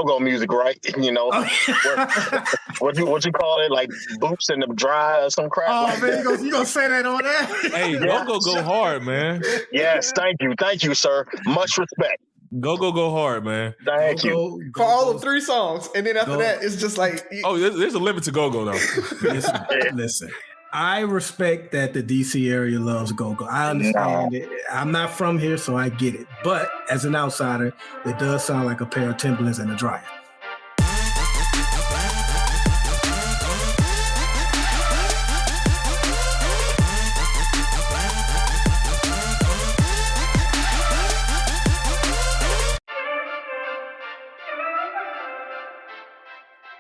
go-go music, right? You know, what you call it, like boots in the dry or some crap. Oh like man, you gonna say that on there? Hey, go hard, man. Yes, thank you, sir. Much respect. Go hard, man. Thank you. For all of 3 songs, and then after that, it's just like there's a limit to go though. Listen. I respect that the DC area loves go-go. I understand it. I'm not from here, so I get it. But as an outsider, it does sound like a pair of Timberlands and a dryer.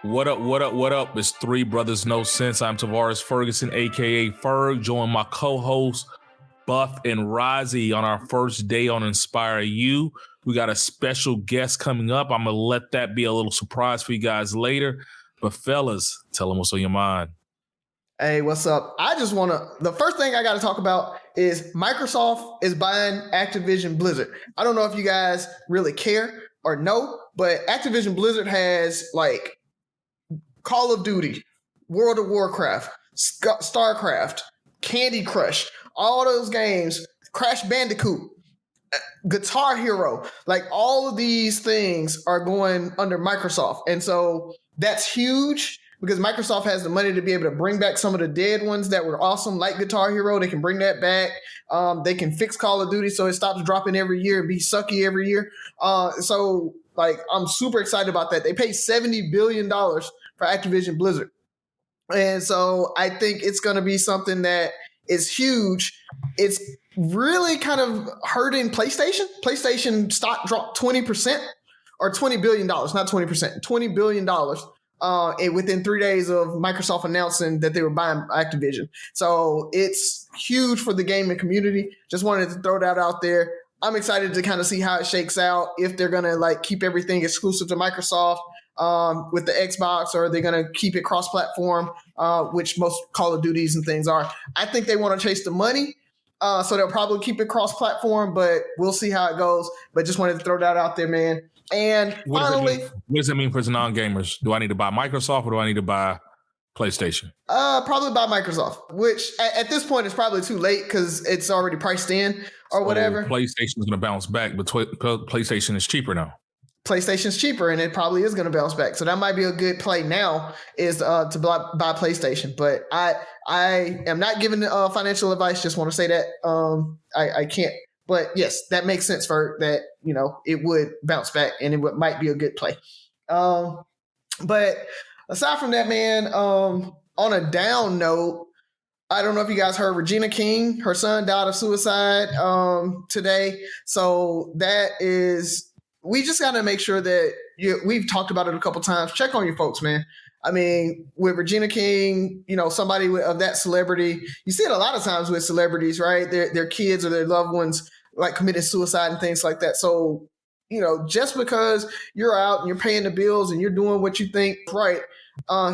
What up? It's Three Brothers No Sense. I'm Tavares Ferguson, a.k.a. Ferg. Join my co-hosts, Buff and Razi, on our first day on Inspire You. We got a special guest coming up. I'm going to let that be a little surprise for you guys later. But fellas, tell them what's on your mind. Hey, what's up? The first thing I got to talk about is Microsoft is buying Activision Blizzard. I don't know if you guys really care or know, but Activision Blizzard has like Call of Duty, World of Warcraft, StarCraft, Candy Crush, all those games, Crash Bandicoot, Guitar Hero, like all of these things are going under Microsoft. And so that's huge because Microsoft has the money to be able to bring back some of the dead ones that were awesome, like Guitar Hero. They can bring that back. They can fix Call of Duty so it stops dropping every year and be sucky every year. So I'm super excited about that. They paid $70 billion for Activision Blizzard. And so I think it's going to be something that is huge. It's really kind of hurting PlayStation. PlayStation stock dropped 20% or $20 billion, not 20%, $20 billion within 3 days of Microsoft announcing that they were buying Activision. So it's huge for the gaming community. Just wanted to throw that out there. I'm excited to kind of see how it shakes out, if they're going to keep everything exclusive to Microsoft with the Xbox, or are they going to keep it cross-platform, which most Call of Duties and things are. I think they want to chase the money, so they'll probably keep it cross-platform, but we'll see how it goes. But just wanted to throw that out there, man. And finally, what does it mean for non-gamers? Do I need to buy Microsoft or do I need to buy PlayStation? Probably buy Microsoft, which at this point is probably too late because it's already priced in or whatever. PlayStation is going to bounce back, but PlayStation is cheaper now. PlayStation's cheaper, and it probably is going to bounce back. So that might be a good play now, is to buy PlayStation. But I am not giving financial advice. Just want to say that I can't. But yes, that makes sense for that. It would bounce back, and it might be a good play. But aside from that, man, on a down note, I don't know if you guys heard Regina King, her son died of suicide today. So we just got to make sure that we've talked about it a couple times. Check on your folks, man. I mean, with Regina King, somebody of that celebrity, you see it a lot of times with celebrities, right? Their kids or their loved ones committed suicide and things like that. So, just because you're out and you're paying the bills and you're doing what you think right,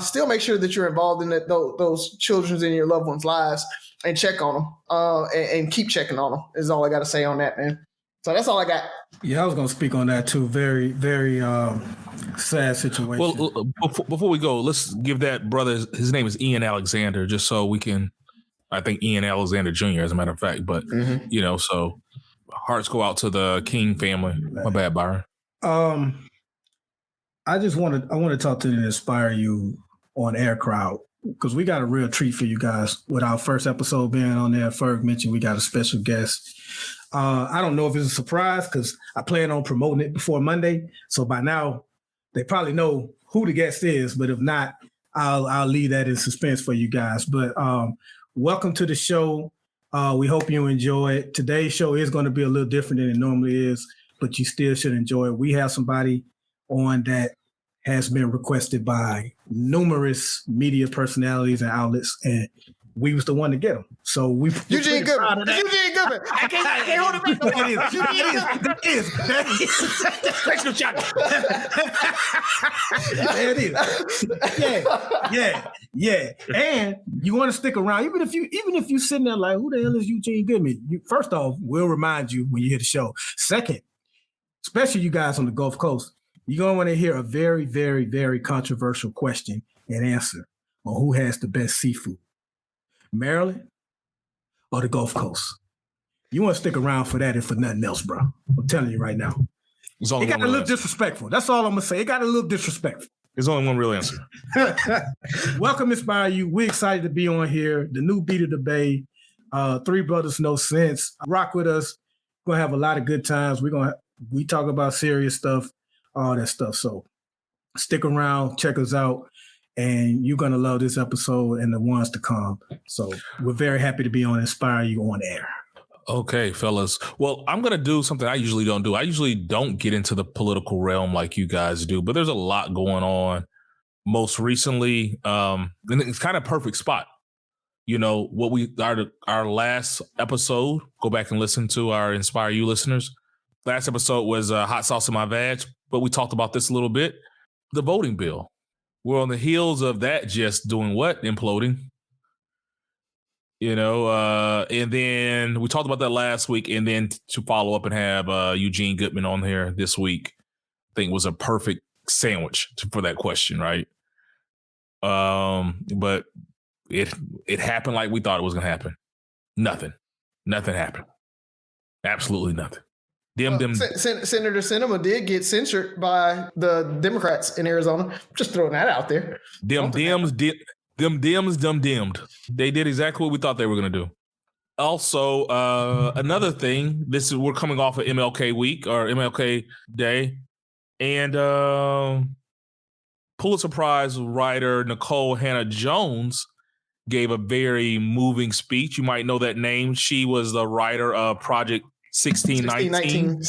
still make sure that you're involved in those children's and your loved ones' lives and check on them and keep checking on them is all I got to say on that, man. So that's all I got. Yeah, I was going to speak on that too. Very, very sad situation. Well, before we go, let's give that brother, his name is Ian Alexander, just so we can, I think Ian Alexander Jr., as a matter of fact. But, so hearts go out to the King family. My bad, Byron. I want to talk to the Inspire You on air crowd, because we got a real treat for you guys with our first episode being on there. Ferg mentioned we got a special guest. I don't know if it's a surprise because I plan on promoting it before Monday. So by now they probably know who the guest is, but if not, I'll leave that in suspense for you guys. But welcome to the show. We hope you enjoy it. Today's show is going to be a little different than it normally is, but you still should enjoy it. We have somebody on that has been requested by numerous media personalities and outlets, and we was the one to get him. So Eugene Goodman. Eugene Goodman. I can't hold it back. That is. There it is. Yeah. And you want to stick around, even if you sitting there like, who the hell is Eugene Goodman? First off, we'll remind you when you hear the show. Second, especially you guys on the Gulf Coast, You're going to want to hear a very, very, very controversial question and answer on who has the best seafood, Maryland or the Gulf Coast. You want to stick around for that and for nothing else, bro. I'm telling you right now. It got a little disrespectful. That's all I'm going to say. It got a little disrespectful. There's only one real answer. Welcome, Inspire You. We're excited to be on here. The new beat of the Bay. Three Brothers No Sense. Rock with us. We're going to have a lot of good times. We talk about serious stuff, all that stuff. So stick around, check us out, and you're going to love this episode and the ones to come. So we're very happy to be on Inspire You on air. Okay, fellas. Well, I'm going to do something I usually don't do. I usually don't get into the political realm like you guys do, but there's a lot going on. Most recently, and it's kind of perfect spot. You know, our last episode, go back and listen to our Inspire You listeners. Last episode was Hot Sauce in My Vag, but we talked about this a little bit. The voting bill. We're on the heels of that just doing what? Imploding. You know, and then we talked about that last week, and then to follow up and have Eugene Goodman on here this week, I think was a perfect sandwich for that question, right? But it happened like we thought it was gonna happen. Nothing happened. Absolutely nothing. Senator Sinema did get censured by the Democrats in Arizona. Just throwing that out there. Them Dems dimmed. They did exactly what we thought they were going to do. Also, another thing, we're coming off of MLK week or MLK Day, and Pulitzer Prize writer Nikole Hannah-Jones gave a very moving speech. You might know that name. She was the writer of Project 1619.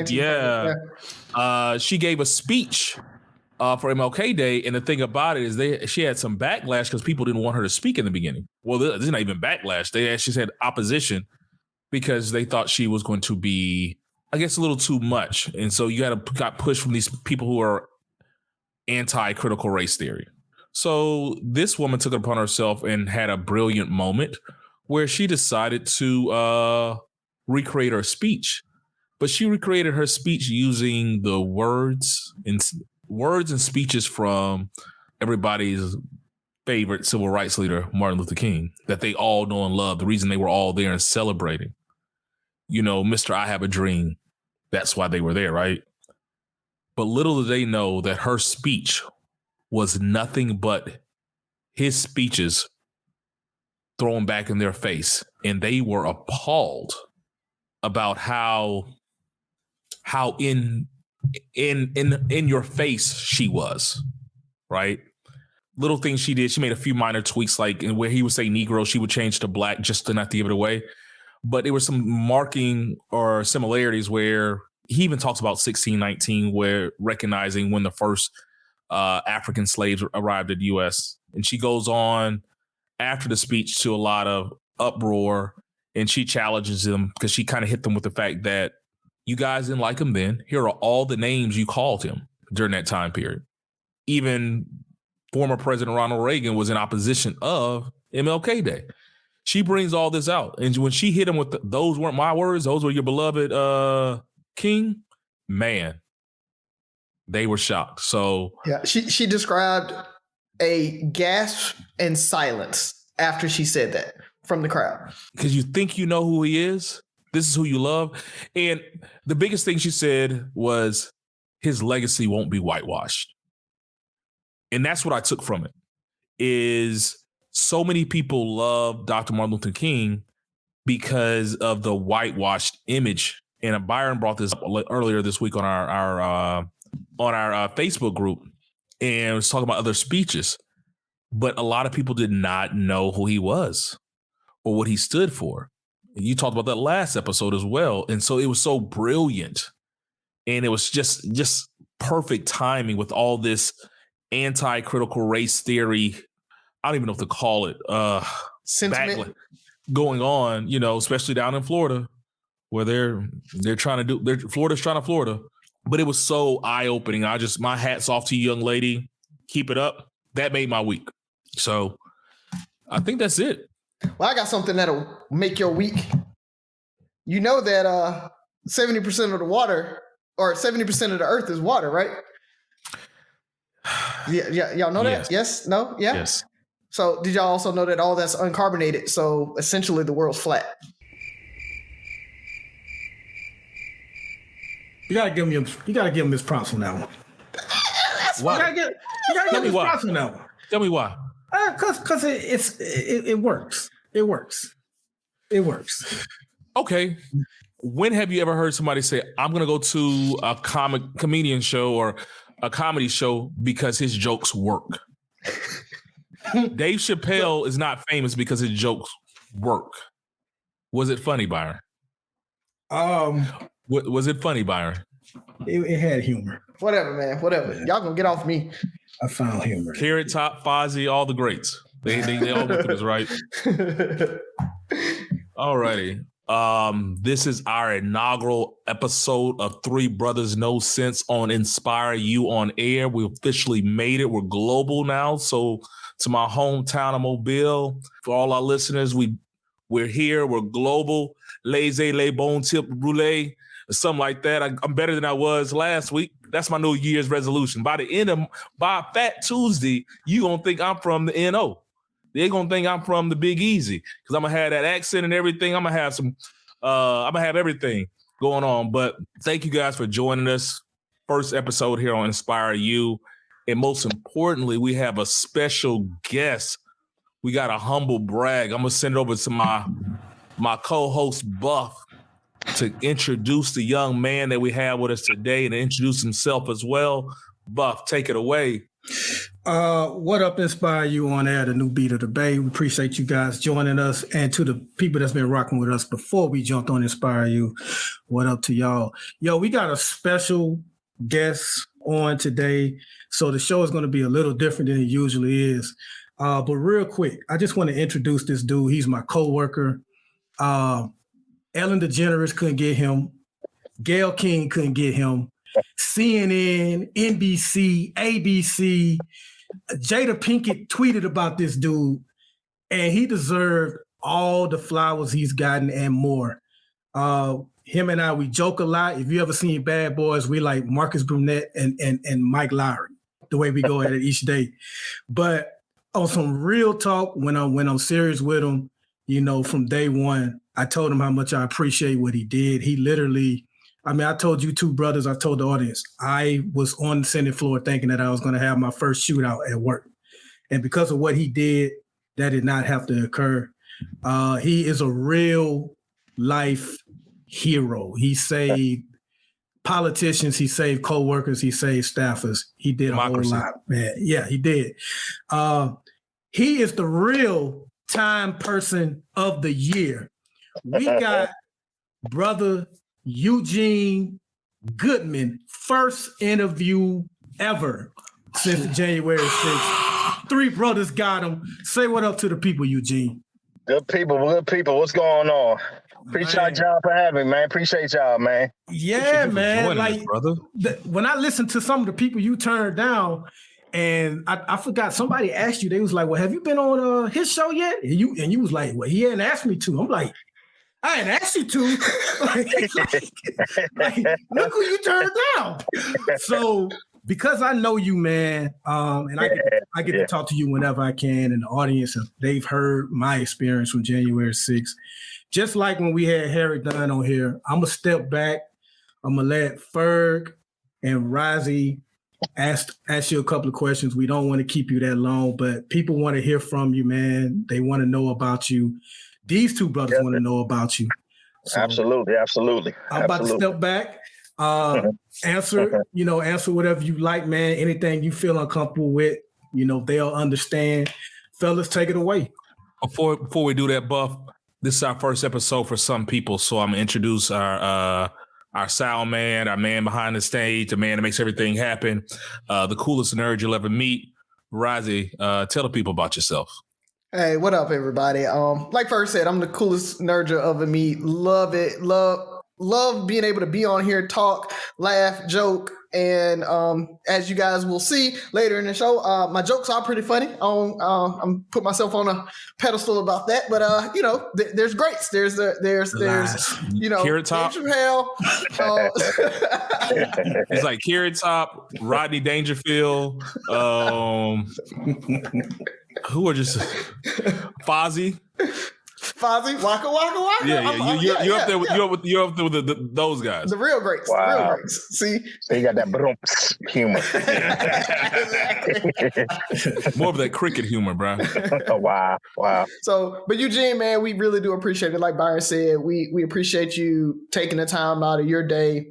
Yeah. She gave a speech for MLK Day, and the thing about it is she had some backlash because people didn't want her to speak in the beginning. Well, this is not even backlash. They actually had opposition because they thought she was going to be, I guess, a little too much. And so got pushed from these people who are anti-critical race theory. So this woman took it upon herself and had a brilliant moment where she decided to recreate her speech. But she recreated her speech using the words and speeches from everybody's favorite civil rights leader, Martin Luther King, that they all know and love. The reason they were all there and celebrating, you know, Mr. I Have a Dream. That's why they were there, right? But little did they know that her speech was nothing but his speeches thrown back in their face. And they were appalled about how in your face she was, right? Little things she did. She made a few minor tweaks, like where he would say Negro, she would change to black just to not to give it away. But there was some marking or similarities where he even talks about 1619, where recognizing when the first African slaves arrived at the U.S. And she goes on after the speech to a lot of uproar, and she challenges them because she kind of hit them with the fact that you guys didn't like him then. Here are all the names you called him during that time period. Even former President Ronald Reagan was in opposition of MLK Day. She brings all this out. And when she hit him with those weren't my words, those were your beloved King, man, they were shocked. So yeah, she described a gasp and silence after she said that from the crowd. Because you think you know who he is. This is who you love. And the biggest thing she said was his legacy won't be whitewashed. And that's what I took from it, is so many people love Dr. Martin Luther King because of the whitewashed image. And Byron brought this up earlier this week on our Facebook group, and was talking about other speeches. But a lot of people did not know who he was or what he stood for. And you talked about that last episode as well. And so it was so brilliant. And it was just perfect timing with all this anti-critical race theory. I don't even know what to call it. Sentiment going on, you know, especially down in Florida, where they're trying to do, Florida's trying to Florida. But it was so eye-opening. My hat's off to you, young lady. Keep it up. That made my week. So I think that's it. Well, I got something that'll make your week. You know that 70% of the water, or 70% of the earth is water, right? Yeah, y'all know that? Yes? No? Yeah? Yes. So did y'all also know that all that's uncarbonated? So essentially the world's flat. You gotta give him his props on that one. Why? You gotta give him his props on that one. Tell me why. Because it works. It works. It works. Okay. When have you ever heard somebody say, I'm going to go to a comedian show or a comedy show because his jokes work? Dave Chappelle is not famous because his jokes work. Was it funny, Byron? Was it funny, Byron? It had humor. Whatever, man. Whatever. Y'all gonna get off me. I found humor. Carrot Top, Fozzie, all the greats. They all went through this, right? All righty. This is our inaugural episode of Three Brothers No Sense on Inspire You on Air. We officially made it. We're global now. So to my hometown of Mobile, for all our listeners, we're here. We're global. Laissez les bon tip roulé, something like that. I'm better than I was last week. That's my New Year's resolution. By Fat Tuesday, you gonna think I'm from the NO. They're gonna think I'm from the Big Easy because I'm gonna have that accent and everything. I'm gonna have everything going on. But thank you guys for joining us. First episode here on Inspire You. And most importantly, we have a special guest. We got a humble brag. I'm gonna send it over to my co-host Buff to introduce the young man that we have with us today and introduce himself as well. Buff, take it away. What up, Inspire You on Air, the new beat of the Bay. We appreciate you guys joining us, and to the people that's been rocking with us before we jumped on Inspire You, what up to y'all? Yo, we got a special guest on today, so the show is going to be a little different than it usually is. But real quick, I just want to introduce this dude. He's my coworker. Ellen DeGeneres couldn't get him. Gayle King couldn't get him. CNN, NBC, ABC, Jada Pinkett tweeted about this dude, and he deserved all the flowers he's gotten and more. Him and I, we joke a lot. If you ever seen Bad Boys, we like Marcus Brunette and Mike Lowry, the way we go at it each day. But on some real talk, when I'm serious with him, you know, from day one, I told him how much I appreciate what he did. He literally, I told you two brothers, I told the audience, I was on the Senate floor thinking that I was going to have my first shootout at work. And because of what he did, that did not have to occur. He is a real life hero. He saved politicians, he saved co-workers, he saved staffers. He did a whole lot, man. Yeah, he did. He is the real Time Person of the Year. We got brother Eugene Goodman, first interview ever since January 6th. Three brothers got him. Say what up to the people, Eugene. Good people. What's going on? Appreciate y'all for having me, man. Appreciate y'all, man. Yeah, man. Like, brother. When I listened to some of the people you turned down, and I forgot, somebody asked you, they was like, well, have you been on his show yet? And you was like, well, he hadn't asked me to. I'm like, I ain't asked you to. Look who you turned down. So because I know you, man, and I get to talk to you whenever I can, and the audience, they've heard my experience from January 6th. Just like when we had Harry Dunn on here, I'm going to step back. I'm going to let Ferg and Razi ask you a couple of questions. We don't want to keep you that long, but people want to hear from you, man. They want to know about you. These two brothers want to know about you. So absolutely. I'm about to step back. Answer whatever you like, man. Anything you feel uncomfortable with, they'll understand. Fellas, take it away. Before we do that, Buff, this is our first episode for some people, so I'm gonna introduce our sound man, our man behind the stage, the man that makes everything happen, the coolest nerd you'll ever meet. Razi, tell the people about yourself. Hey, what up, everybody? Like Ferg said, I'm the coolest nerd you'll ever meet. Love it. Love love being able to be on here, talk, laugh, joke. And as you guys will see later in the show, my jokes are pretty funny. I'm put myself on a pedestal about that, but there's greats. There's Carrot Top. Dave Chappelle. It's like Carrot Top, Rodney Dangerfield. Who are just Fozzie? Waka Waka Waka. Yeah. You're up there with those guys. The real greats. Wow. The real greats. See, So you got that humor. More of that cricket humor, bro. Oh, wow. So, but Eugene, man, we really do appreciate it. Like Byron said, we appreciate you taking the time out of your day.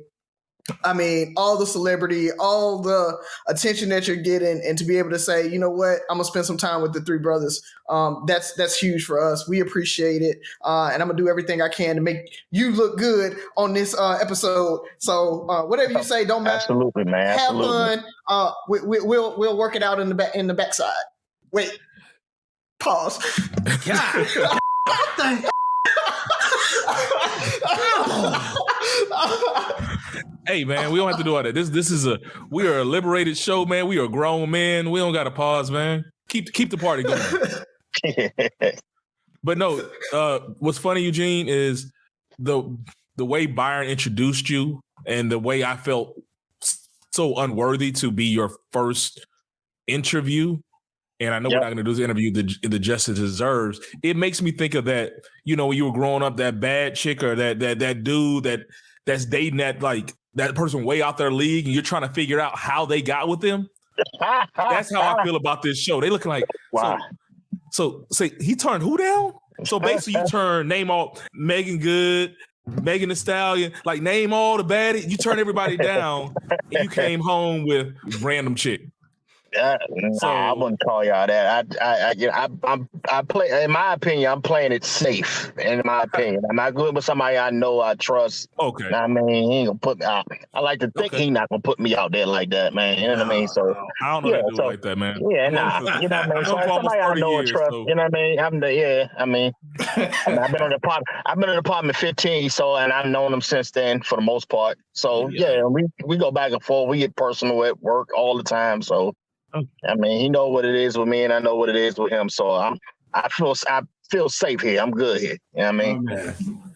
I mean, all the celebrity, all the attention that you're getting, and to be able to say, you know what, I'm gonna spend some time with the three brothers. That's huge for us. We appreciate it, and I'm gonna do everything I can to make you look good on this episode. So whatever you say, don't matter. Absolutely, man. Have Absolutely. fun. We'll work it out in the backside. Wait, pause. God. What the? Hey man, we don't have to do all that. We are a liberated show, man. We are grown men. We don't got to pause, man. Keep the party going. But no, what's funny, Eugene, is the way Byron introduced you and the way I felt so unworthy to be your first interview. And I know we're not going to do this interview the justice deserves. It makes me think of that, when you were growing up, that bad chick or that dude that's dating that person way out their league, and you're trying to figure out how they got with them. That's how I feel about this show. They looking like, wow. So say he turned who down? So basically you name all Megan Good, Megan Thee Stallion, like name all the baddies. You turn everybody down and you came home with random chick. I wouldn't call y'all that. I play. In my opinion, I'm playing it safe. In my opinion, I'm not good with somebody I know, I trust. Okay. I mean, he ain't gonna put me out. I like to think he's not gonna put me out there like that, man. You know what I mean? So I don't know that dude like that, man. Yeah, nah. You know what I mean? So somebody I know and trust. So. You know what I mean? I've been in the apartment. I've been in the apartment 15, and I've known him since then for the most part. So we go back and forth. We get personal at work all the time. So. I mean, he know what it is with me, and I know what it is with him. So I feel safe here. I'm good here. You know what I mean?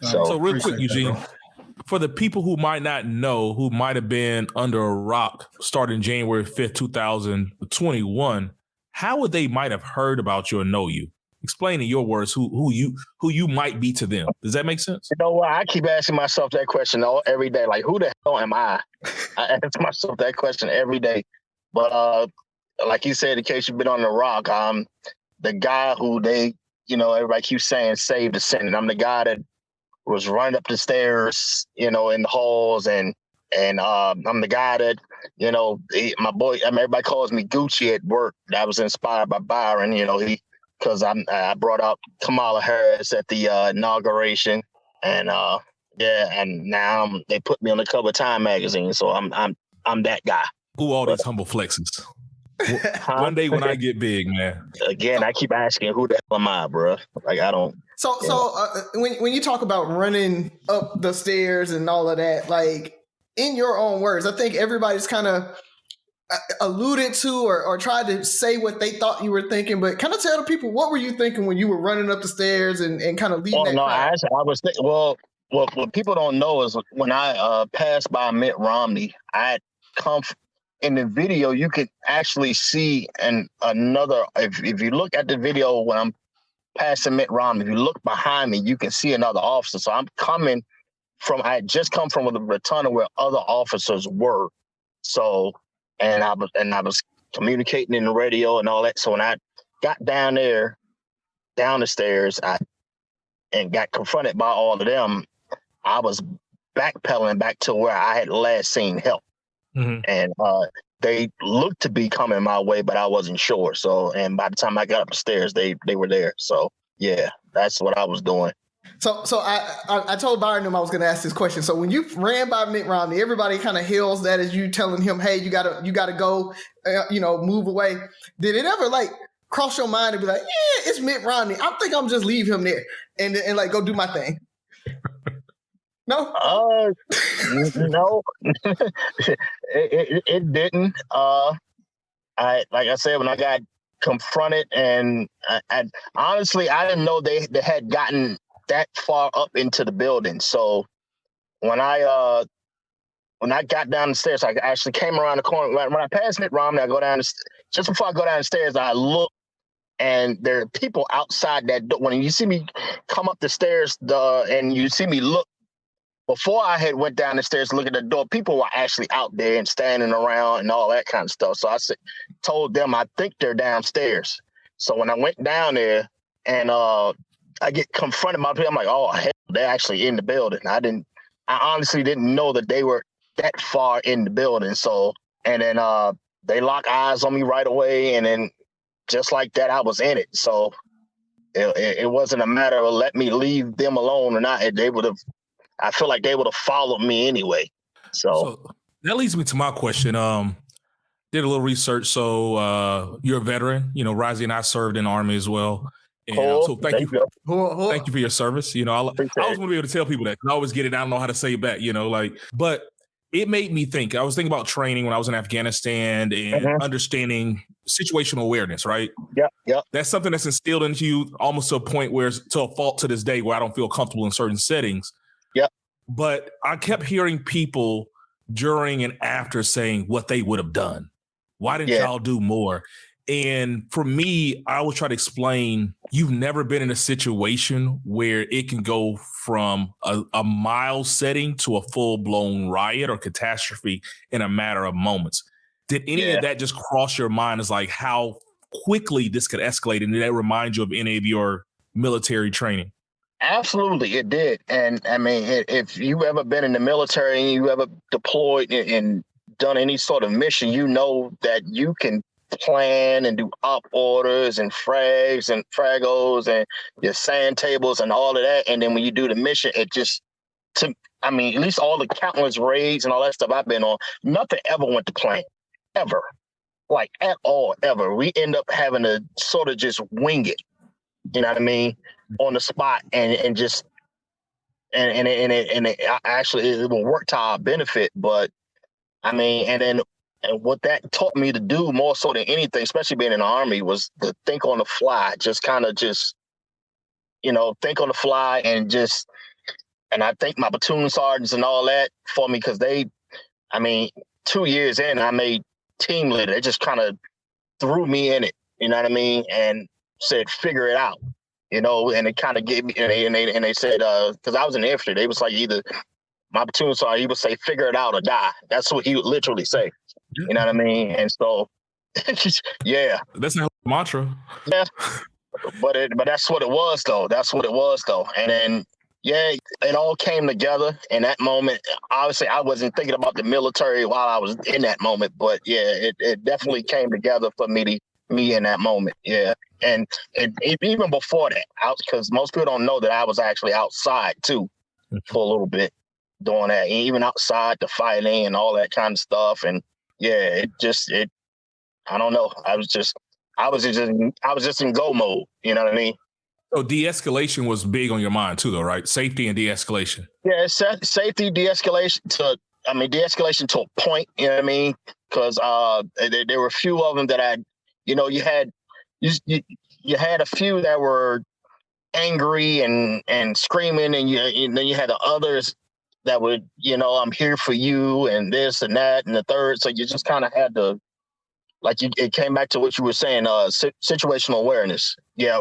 So real quick, Eugene, for the people who might not know, who might have been under a rock starting January 5th, 2021, how would they might have heard about you or know you? Explain in your words who you might be to them. Does that make sense? You know what? I keep asking myself that question every day. Like, who the hell am I? I ask myself that question every day. But like you said, in case you've been on the rock, the guy who everybody keeps saying saved the Senate. I'm the guy that was running up the stairs, in the halls, and I'm the guy that, my boy. Everybody calls me Gucci at work. That was inspired by Byron, because I brought out Kamala Harris at the inauguration, and and now they put me on the cover of Time magazine. So I'm that guy. Who all these humble flexes? One day when I get big, man. Again, I keep asking, who the hell am I, bro? Like, I don't. So when you talk about running up the stairs and all of that, like in your own words, I think everybody's kind of alluded to or tried to say what they thought you were thinking, but kind of tell the people, what were you thinking when you were running up the stairs and kind of leading that crowd? I was thinking, well, what people don't know is when I passed by Mitt Romney, I had come in the video, you could actually see if you look at the video when I'm passing Mitt Romney, if you look behind me, you can see another officer. So I had just come from the rotunda where other officers were. So, and I was communicating in the radio and all that. So when I got down the stairs, and got confronted by all of them, I was backpedaling back to where I had last seen help. Mm-hmm. And they looked to be coming my way, but I wasn't sure. So, and by the time I got up the stairs, they were there. So, yeah, that's what I was doing. So I told Byron I was going to ask this question. So when you ran by Mitt Romney, everybody kind of hails that as you telling him, "Hey, you gotta go, move away." Did it ever cross your mind to be like, "Yeah, it's Mitt Romney. I think I'm just leave him there and like go do my thing"? No. No, it didn't. Like I said, when I got confronted, and I honestly I didn't know they had gotten that far up into the building. So when I got down the stairs, I actually came around the corner. When I passed Mitt Romney, I go down just before I go down the stairs, I look, and there are people outside that door. When you see me come up the stairs, and you see me look, before I had went down the stairs to look at the door, people were actually out there and standing around and all that kind of stuff. So I told them I think they're downstairs. So when I went down there and I get confronted by people, I'm like, oh hell, they're actually in the building. I honestly didn't know that they were that far in the building. So and then they locked eyes on me right away, and then just like that, I was in it. So it wasn't a matter of let me leave them alone or not. I feel like they would have followed me anyway. So that leads me to my question. Did a little research. So you're a veteran. You know, Razi and I served in the Army as well. And so thank you. Thank you for your service. You know, I always want to be able to tell people that. I always get it. I don't know how to say it back, you know, but it made me think. I was thinking about training when I was in Afghanistan and understanding situational awareness, right? Yeah. That's something that's instilled into you almost to a point where it's to a fault to this day where I don't feel comfortable in certain settings. Yeah. But I kept hearing people during and after saying what they would have done. Why didn't y'all do more? And for me, I always try to explain, you've never been in a situation where it can go from a mild setting to a full-blown riot or catastrophe in a matter of moments. Did any of that just cross your mind as like how quickly this could escalate? And did that remind you of any of your military training? Absolutely, it did. And I mean, if you ever been in the military and you ever deployed and done any sort of mission, you know that you can plan and do op orders and frags and fragos and your sand tables and all of that. And then when you do the mission, it just, at least all the countless raids and all that stuff I've been on, nothing ever went to plan, ever, like at all, ever. We end up having to sort of just wing it, you know what I mean, on the spot, and just, and it actually, it will work to our benefit. But I mean, and what that taught me to do more so than anything, especially being in the Army, was to think on the fly, just kind of just, think on the fly and I think my platoon sergeants and all that for me, because 2 years in, I made team leader. They just kind of threw me in it, you know what I mean? And said, figure it out, and it kind of gave me, and they said, because I was in the infantry, they was like, either my platoon sergeant, he would say, figure it out or die. That's what he would literally say. You know what I mean? And so, yeah. That's not a mantra. Yeah. But that's what it was, though. And then, it all came together in that moment. Obviously, I wasn't thinking about the military while I was in that moment. But, it definitely came together for me in that moment. Yeah. And even before that, because most people don't know that I was actually outside, too, for a little bit doing that. Even outside the fighting and all that kind of stuff. And, I don't know. I was just in go mode. You know what I mean? So de-escalation was big on your mind too, though, right? Safety and de-escalation. Yeah, safety, de-escalation de-escalation to a point. You know what I mean? Because there were a few of them that you had a few that were angry and screaming, and then you had the others that would, I'm here for you and this and that and the third. So you just kind of had to, it came back to what you were saying, situational awareness. Yeah.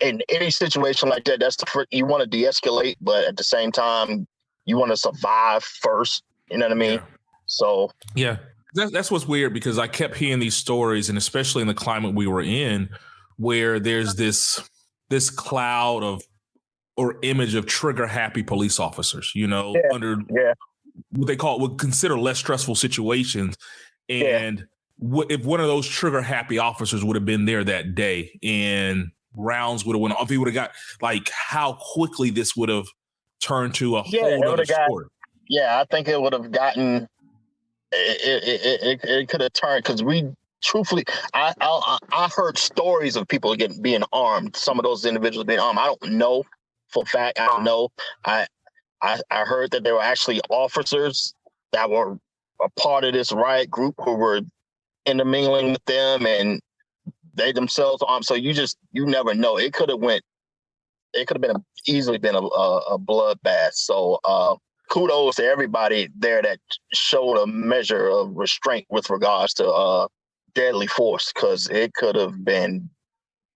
In any situation like that, you want to de-escalate, but at the same time, you want to survive first. You know what I mean? Yeah. So. Yeah. That's what's weird, because I kept hearing these stories, and especially in the climate we were in, where there's this cloud of, or image of trigger happy police officers, under what they would consider less stressful situations. And if one of those trigger happy officers would have been there that day and rounds would have went off, he would have got, how quickly this would have turned to a whole other story. Yeah, I think it would have gotten, it could have turned, because truthfully, I heard stories of people being armed. Some of those individuals being armed. I don't know for a fact. I don't know. I heard that there were actually officers that were a part of this riot group who were intermingling with them, and they themselves. So you never know. It could have easily been a bloodbath. So kudos to everybody there that showed a measure of restraint with regards to deadly force, because it could have been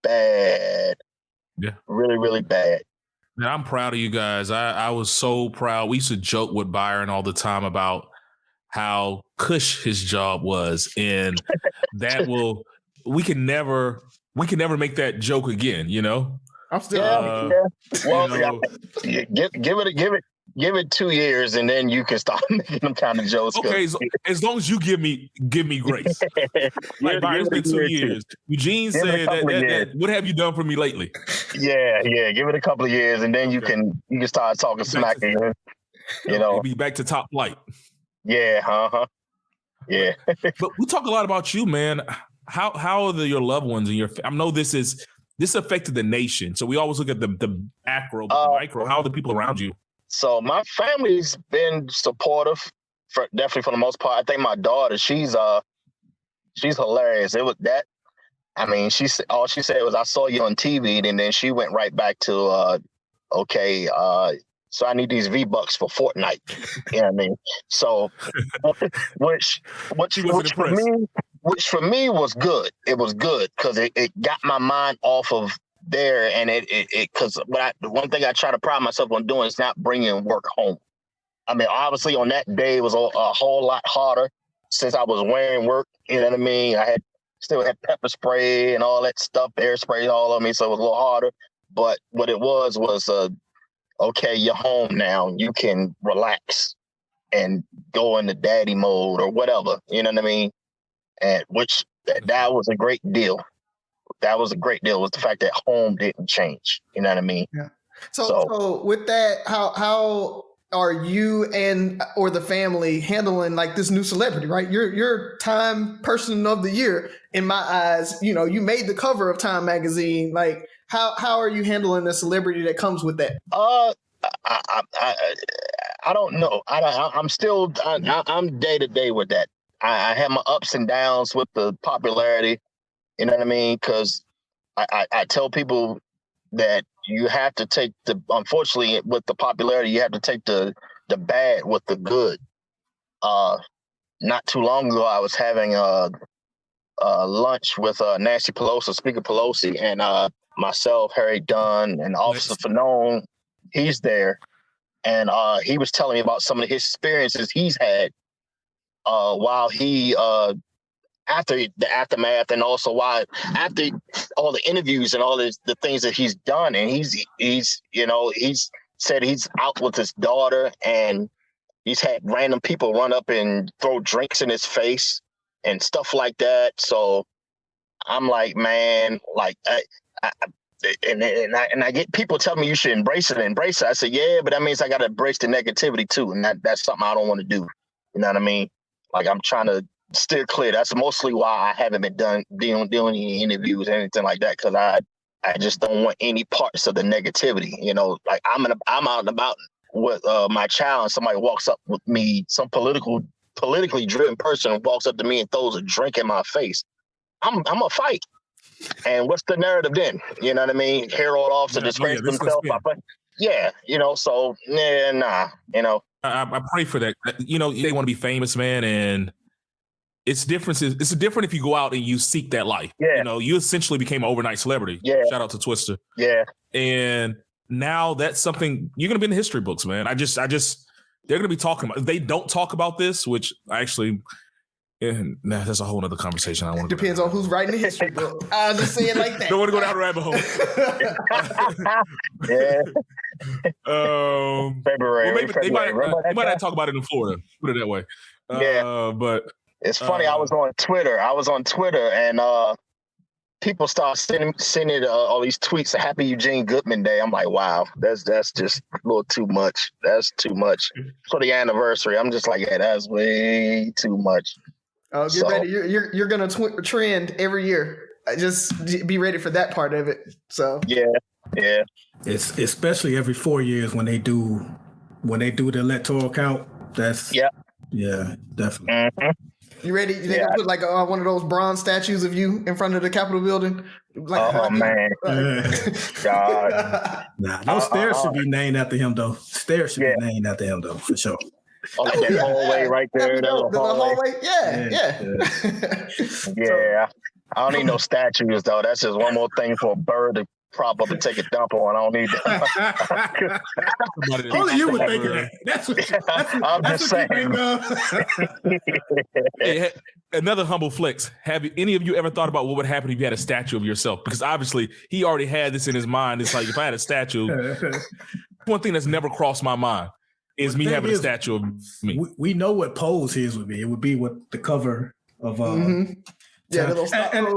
bad. Yeah, really, really bad. Man, I'm proud of you guys. I was so proud. We used to joke with Byron all the time about how cush his job was, and that we can never make that joke again. You know, I'm still Well, give it 2 years, and then you can start making them kind of jokes. Okay, as long as you give me grace. Like Byron, it's been 2 years. Eugene said that what have you done for me lately? Yeah. Give it a couple of years, and then you can start talking smack again. You know, be back to top flight. Yeah. Yeah. But we talk a lot about you, man. How are your loved ones and your? I know this affected the nation, so we always look at the macro, but the micro. How are the people around you? So my family's been supportive, definitely for the most part. I think my daughter, she's hilarious. It was that. I mean, all she said was, "I saw you on TV," and then she went right back to, "Okay, so I need these V-Bucks for Fortnite." You know what I mean? So, which for me was good. It was good because it got my mind off of there, and because one thing I try to pride myself on doing is not bringing work home. I mean, obviously on that day it was a whole lot harder since I was wearing work. You know what I mean? I still had pepper spray and all that stuff, air spray all on me, so it was a little harder. But what it was okay, you're home now. You can relax and go into daddy mode or whatever. You know what I mean? And which that was a great deal. That was a great deal, was the fact that home didn't change. You know what I mean? Yeah. So with that, how are you or the family handling like this new celebrity, right? You're Time Person of the Year in my eyes. You know, you made the cover of Time magazine. Like, how are you handling the celebrity that comes with that? I don't know. I'm day to day with that. I have my ups and downs with the popularity. You know what I mean? Because I tell people that you have to take unfortunately, with the popularity, you have to take the bad with the good. Not too long ago, I was having lunch with Nancy Pelosi, Speaker Pelosi, and myself, Harry Dunn, and Officer Fanone. He's there. And he was telling me about some of his experiences he's had while he after the aftermath, and also why after all the interviews and all the things that he's done. And he's said he's out with his daughter, and he's had random people run up and throw drinks in his face and stuff like that. So I'm like, man, like I get people telling me you should embrace it. I say, yeah, but that means I got to embrace the negativity too, and that's something I don't want to do. You know what I mean? Like, I'm trying to steer clear. That's mostly why I haven't been doing any interviews or anything like that, because I just don't want any parts of the negativity. You know, like I'm out and about with my child, and somebody walks up with me, some politically driven person walks up to me and throws a drink in my face. I'm a fight. And what's the narrative then? You know what I mean? Herald officer disgrace himself. Yeah, you know, so nah, you know. I pray for that. You know, they want to be famous, man, and it's different. It's different if you go out and you seek that life. Yeah. You know, you essentially became an overnight celebrity. Yeah. Shout out to Twister. Yeah. And now that's something you're going to be in the history books, man. I just they're going to be talking about. If they don't talk about this, which actually, that's a whole other conversation. Depends on who's writing the history book. I'll just say it like that. Don't want to go down the rabbit hole. Yeah. February. Well, they might not talk about it in Florida. Put it that way. Yeah. But it's funny. I was on Twitter, and people start sending all these tweets. Happy Eugene Goodman Day. I'm like, wow, that's just a little too much. That's too much for the anniversary. I'm just like, yeah, that's way too much. Oh, get ready. You're gonna trend every year. Just be ready for that part of it. So yeah. It's especially every 4 years when they do when they do the electoral count, that's yeah, definitely. Mm-hmm. You ready? You think I put like one of those bronze statues of you in front of the Capitol building? Like, man, God, nah, those stairs should be named after him though. Stairs should be named after him though, for sure. Oh, like that hallway right there, that little hallway. Yeah. I don't need no statues though. That's just one more thing for a bird to prop up and take a dump on. I don't need that. Only you would think of that. That's what I'm just saying. Hey, another humble flex. Have any of you ever thought about what would happen if you had a statue of yourself? Because obviously he already had this in his mind. It's like if I had a statue, one thing that's never crossed my mind is me having a statue of me. We know what pose his would be. It would be with the cover of yeah, little and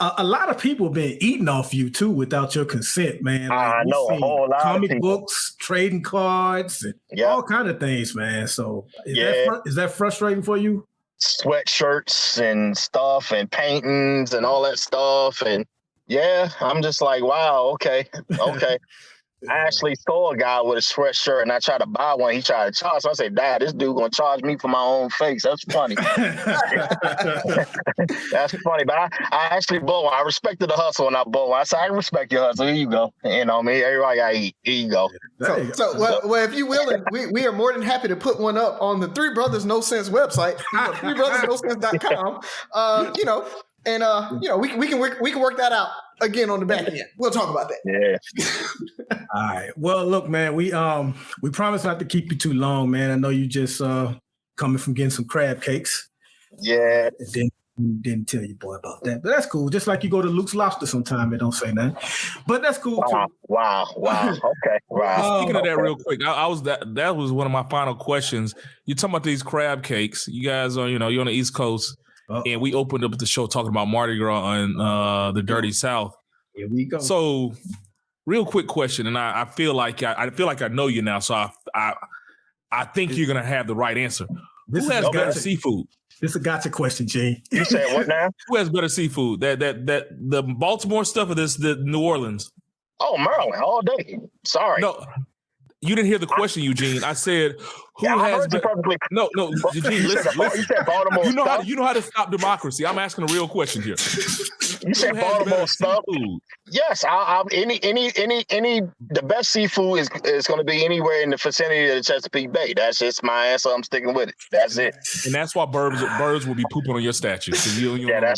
a lot of people have been eating off you too without your consent, man. Like, I know a whole lot comic of people. books, trading cards, and all kind of things, man. So is that frustrating for you? Sweatshirts and stuff and paintings and all that stuff. And I'm just like, wow, okay. I actually saw a guy with a sweatshirt and I tried to buy one. He tried to charge. So I said, Dad, this dude gonna charge me for my own face. That's funny. That's funny. But I actually bought one. I respected the hustle and I bought one. I said, I respect your hustle. Here you go. You know me. Everybody gotta eat. Here you go. Well, if you willing, we are more than happy to put one up on the Three Brothers No Sense website, threebrothersnosense.com. We can work that out again on the back end. We'll talk about that. Yeah. All right. Well, look, man, we promise not to keep you too long, man. I know you just coming from getting some crab cakes. Yeah. Didn't tell you, boy, about that. But that's cool. Just like you go to Luke's Lobster sometime, it don't say nothing. But that's cool too. Wow. Okay. Wow. Speaking of that real quick, that was one of my final questions. You're talking about these crab cakes. You guys are, you're on the East Coast. And we opened up the show talking about Mardi Gras and the Dirty South. Here we go. So, real quick question, and I feel like I know you now, so I think you're gonna have the right answer. Who has better seafood? This is a gotcha question, Gene. You said what now? Who has better seafood? That the Baltimore stuff or the New Orleans? Oh, Maryland all day. Sorry. No, you didn't hear the question, Eugene. I said, who has perfectly. No, Eugene, listen. You said Baltimore stuff? You know how to stop democracy. I'm asking a real question here. You said Baltimore stuff? Yes, the best seafood is going to be anywhere in the vicinity of the Chesapeake Bay. That's just my answer. I'm sticking with it. That's it. And that's why birds will be pooping on your statue. You don't know better.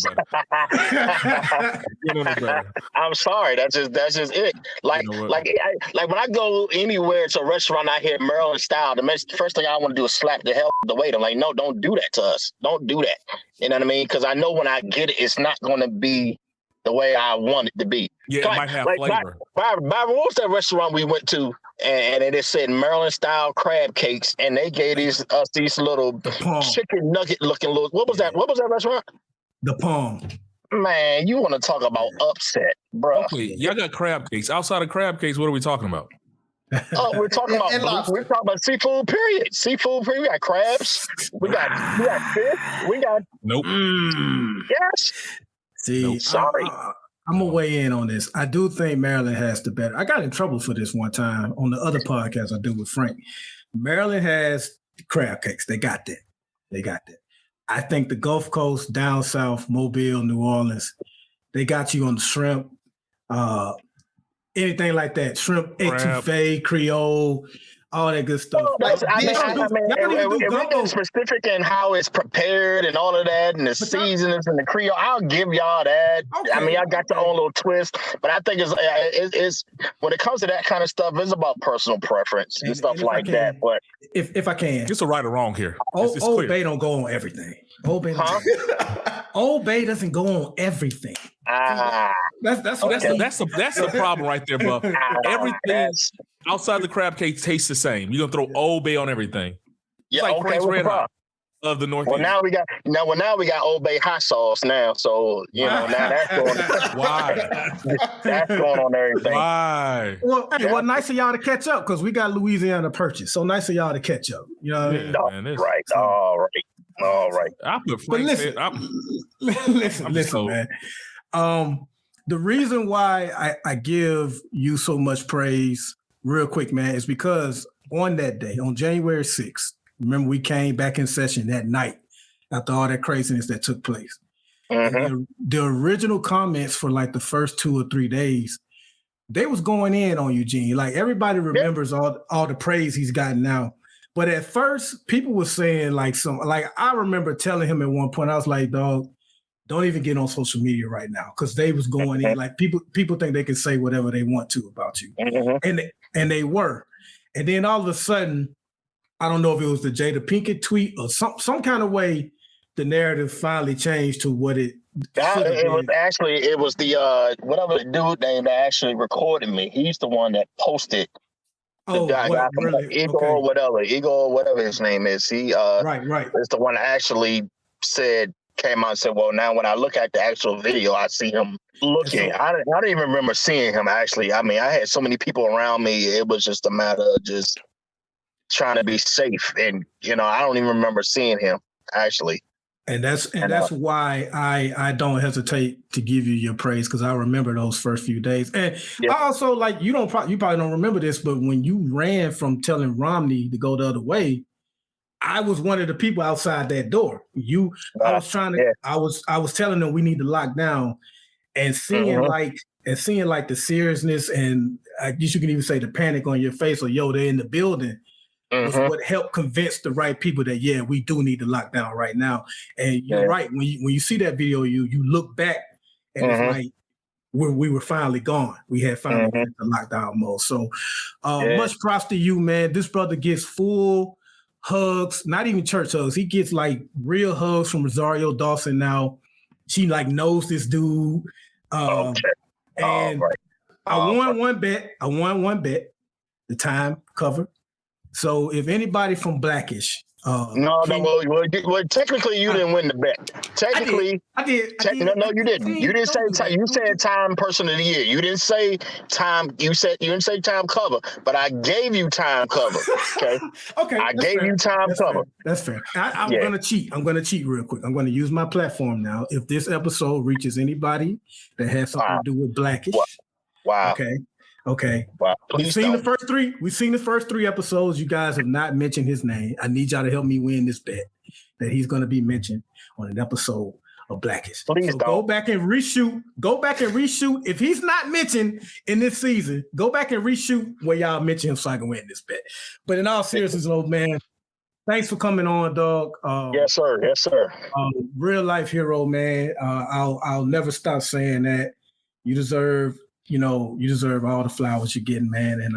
You don't know better. I'm sorry. That's just it. Like when I go anywhere to a restaurant out here, Maryland style, the first thing I want to do is slap the hell out of the waiter. I'm like, no, don't do that to us. Don't do that. You know what I mean? Because I know when I get it, it's not going to be the way I want it to be. Yeah, it might have flavor. Byron, what was that restaurant we went to? And it said Maryland style crab cakes, and they gave us these little chicken nugget looking little. What was that? What was that restaurant? The Palm. Man, you want to talk about upset, bro? Okay, y'all got crab cakes. Outside of crab cakes, what are we talking about? Oh, we're talking about seafood. Period. Seafood. Period. We got crabs. We got fish. We got nope. Yes. See, nope. Sorry. I'm gonna weigh in on this. I do think Maryland has the better. I got in trouble for this one time on the other podcast I do with Frank. Maryland has crab cakes. They got that. I think the Gulf Coast, down south, Mobile, New Orleans, they got you on the shrimp. Anything like that, shrimp, etouffee, Creole, all that good stuff. If we get specific in how it's prepared and all of that, and the seasonings and the Creole, I'll give y'all that. Okay. I mean, I got your own little twist, but I think it's when it comes to that kind of stuff, it's about personal preference and stuff like that. But if I can, just a right or wrong here. Old Bay don't go on everything. Old Bay doesn't go on everything. That's the problem right there, Buff. Everything outside the crab cake tastes the same. You're gonna throw Old Bay on everything. Yeah, like okay. Frank's Red Hot of the Northeast. Well, now we got Old Bay hot sauce now. So now that's going. Why? That's going on everything. Why? Well, nice of y'all to catch up because we got Louisiana Purchase. So nice of y'all to catch up. You know what I mean? Right. All right. I put Frank's listen, man. The reason why I give you so much praise real quick, man, is because on that day, on January 6th, remember we came back in session that night after all that craziness that took place. And the original comments for like the first 2 or 3 days, they was going in on Eugene. Like everybody remembers all the praise he's gotten now. But at first, people were saying like I remember telling him at one point, I was like, dog, don't even get on social media right now, because they was going in like people think they can say whatever they want to about you, and they were, and then all of a sudden, I don't know if it was the Jada Pinkett tweet or some kind of way, the narrative finally changed to what it. It was the whatever the dude name that actually recorded me. He's the one that posted. The guy from Igor whatever his name is. He right is the one that actually came out and said, well, now when I look at the actual video, I see him looking. I don't even remember seeing him, actually. I mean, I had so many people around me. It was just a matter of just trying to be safe. And, I don't even remember seeing him, actually. And that's why I don't hesitate to give you your praise, because I remember those first few days. And I also, like, you probably don't remember this, but when you ran from telling Romney to go the other way, I was one of the people outside that door. I was telling them we need to lock down, and seeing the seriousness, and I guess you can even say the panic on your face, or they're in the building, was what helped convince the right people that we do need to lock down right now. And you're right, when you see that video, you look back and it's like we were finally gone. We had finally hit the lockdown mode. So much props to you, man. This brother gets full hugs, not even church hugs. He gets like real hugs from Rosario Dawson now. She like knows this dude. And I won one bet. The time covered. So if anybody from Blackish, technically you didn't win the bet. Technically, I did. No, you didn't. You didn't say time. You said time person of the year. You didn't say time. You didn't say time cover, but I gave you time cover. Okay. Okay. I gave you time cover. That's fair. I'm gonna cheat. I'm gonna cheat real quick. I'm gonna use my platform now. If this episode reaches anybody that has something to do with Blackish, wow. Okay. Wow. We've seen the first 3. We've seen the first 3 episodes. You guys have not mentioned his name. I need y'all to help me win this bet that he's going to be mentioned on an episode of Blackish. Please don't. Go back and reshoot. If he's not mentioned in this season, go back and reshoot where y'all mention him so I can win this bet. But in all seriousness, old man, thanks for coming on, dog. Yes, sir. Real life hero, man. I'll never stop saying that. You deserve all the flowers you're getting, man. And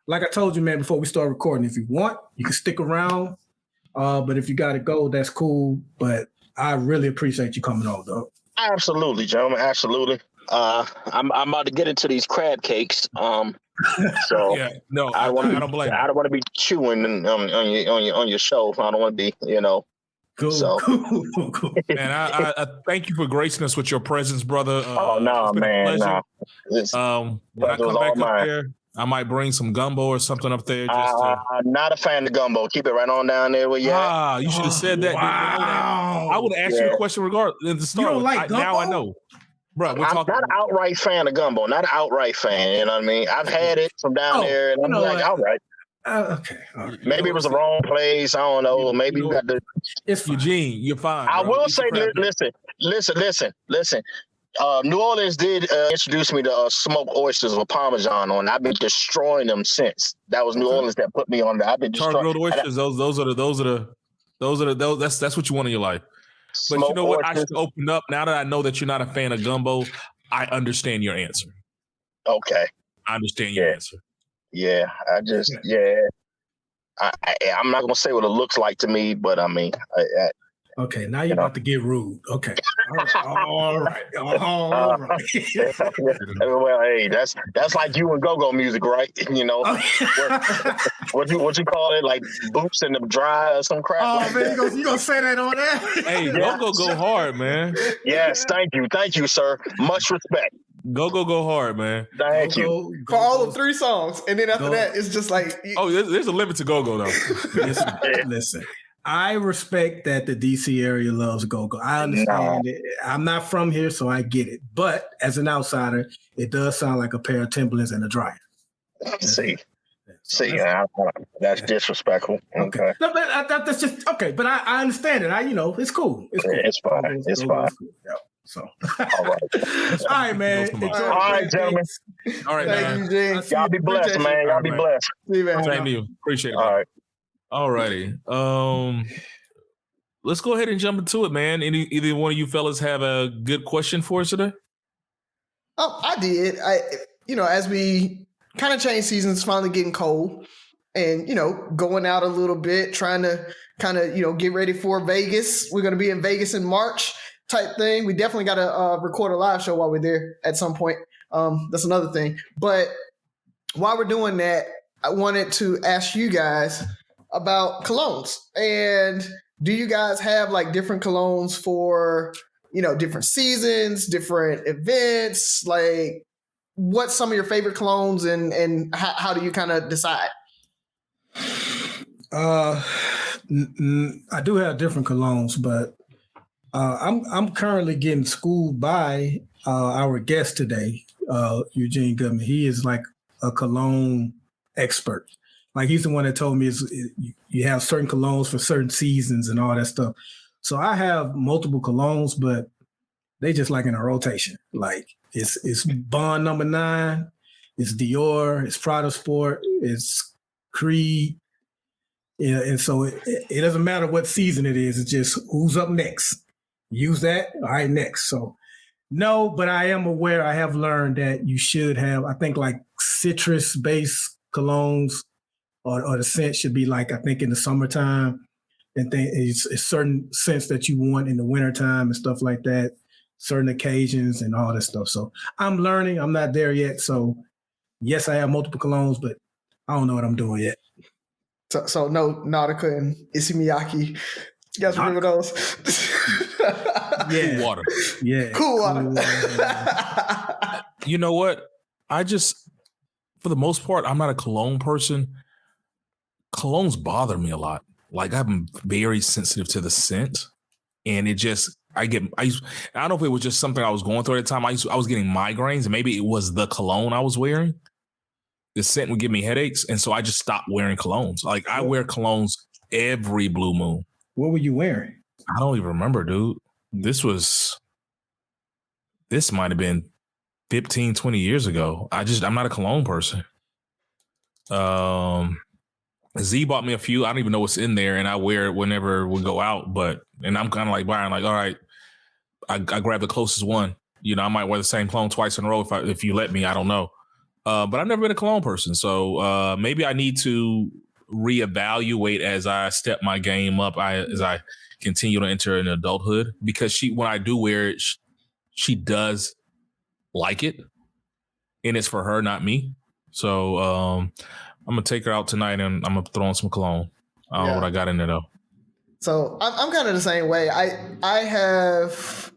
like I told you, man, before we start recording, if you want, you can stick around. But if you got to go, that's cool. But I really appreciate you coming on, dog. Absolutely, gentlemen. Absolutely. I'm about to get into these crab cakes. So I don't blame you. I don't want to be chewing on your show. I don't want to be, Cool. Man, I thank you for gracing us with your presence, brother. Man. When I come back up there, I might bring some gumbo or something up there. I'm not a fan of gumbo. Keep it right on down there where you at. You should have said that. Wow. I would have asked you a question regardless at the start. You don't like gumbo? Now I know. Bro, I'm not an outright fan of gumbo. Not an outright fan. You know what I mean? I've had it from down there, and I'm like, all right. Okay. All right. Maybe it was the wrong place. I don't know. Maybe you got the. It's Eugene. You're fine. I will say, listen. New Orleans did introduce me to smoked oysters with Parmesan on. I've been destroying them since. That was New Orleans that put me on that. I've been destroying grilled oysters. That's what you want in your life. But you know what? I should open up now that I know that you're not a fan of gumbo. I understand your answer. Okay. I understand your answer. Yeah, I'm not gonna say what it looks like to me, but I mean, okay. Now you're about to get rude. Okay, all right. Well, hey, that's like you and go-go music, right? What you call it, like boots in the dry or some crap. Oh man, you gonna say that on there? Hey, go hard, man. Yes, thank you, sir. Much respect. Go hard, man. Thank you. For all of 3 songs. And then after that, it's just like... there's a limit to go, though. Listen, I respect that the DC area loves go-go. I understand it. I'm not from here, so I get it. But as an outsider, it does sound like a pair of Timberlands and a dryer. See. So See, that's disrespectful. Okay. No, but that's just okay. But I understand it. It's cool. It's cool. It's fine. It's fine. Yeah. So, all right. All right, man. All right, gentlemen. All right, man. Thank you, Jay. Y'all be blessed, man. Y'all be blessed. See you, man. Same to you. Appreciate it. All right. All righty. Let's go ahead and jump into it, man. Either one of you fellas have a good question for us today? Oh, I did. As we kind of change seasons, finally getting cold, and going out a little bit, trying to kind of get ready for Vegas. We're going to be in Vegas in March, type thing. We definitely got to record a live show while we're there at some point. That's another thing. But while we're doing that, I wanted to ask you guys about colognes. And do you guys have like different colognes for different seasons, different events? Like, what's some of your favorite colognes, and how do you kind of decide? I do have different colognes, but I'm currently getting schooled by our guest today, Eugene Goodman. He is like a cologne expert. Like, he's the one that told me you have certain colognes for certain seasons and all that stuff. So I have multiple colognes, but they just like in a rotation. Like, it's Bond number 9, it's Dior, it's Prada Sport, it's Creed. Yeah, and so it doesn't matter what season it is. It's just who's up next. Use that. All right, next. So no, but I am aware. I have learned that you should have, I think, like citrus-based colognes or the scent should be like, I think, in the summertime. And it's certain scents that you want in the wintertime and stuff like that, certain occasions and all this stuff. So I'm learning. I'm not there yet. So yes, I have multiple colognes, but I don't know what I'm doing yet. So no Nautica and Issey Miyake. You guys remember those? Yeah. Cool water. Yeah. Cool water. You know what? For the most part, I'm not a cologne person. Colognes bother me a lot. Like, I'm very sensitive to the scent, and I don't know if it was just something I was going through at the time. I was getting migraines, and maybe it was the cologne I was wearing. The scent would give me headaches, and so I just stopped wearing colognes. Like, I wear colognes every blue moon. What were you wearing? I don't even remember, dude. This might have been 15, 20 years ago. I'm not a cologne person. Z bought me a few. I don't even know what's in there, and I wear it whenever we go out. And I'm kind of like Byron, like, all right, I grab the closest one. I might wear the same cologne twice in a row if you let me. I don't know. But I've never been a cologne person, so maybe I need to reevaluate as I step my game up, as I continue to enter in adulthood. Because when I do wear it, she does like it, and it's for her, not me. So I'm gonna take her out tonight, and I'm gonna throw on some cologne. I don't know what I got in there though. So I'm kind of the same way. I have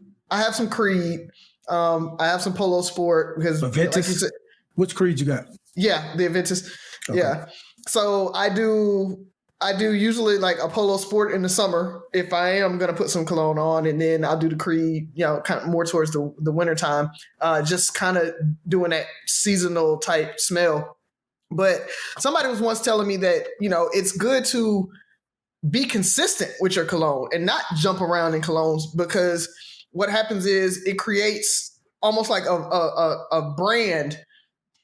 some Creed. I have some Polo Sport because, like you said, which Creed you got? Yeah, the Aventus. Okay. Yeah. So I do usually like a Polo Sport in the summer if I am going to put some cologne on, and then I'll do the Creed, kind of more towards the winter time, just kind of doing that seasonal type smell. But somebody was once telling me that, it's good to be consistent with your cologne and not jump around in colognes, because what happens is it creates almost like a brand,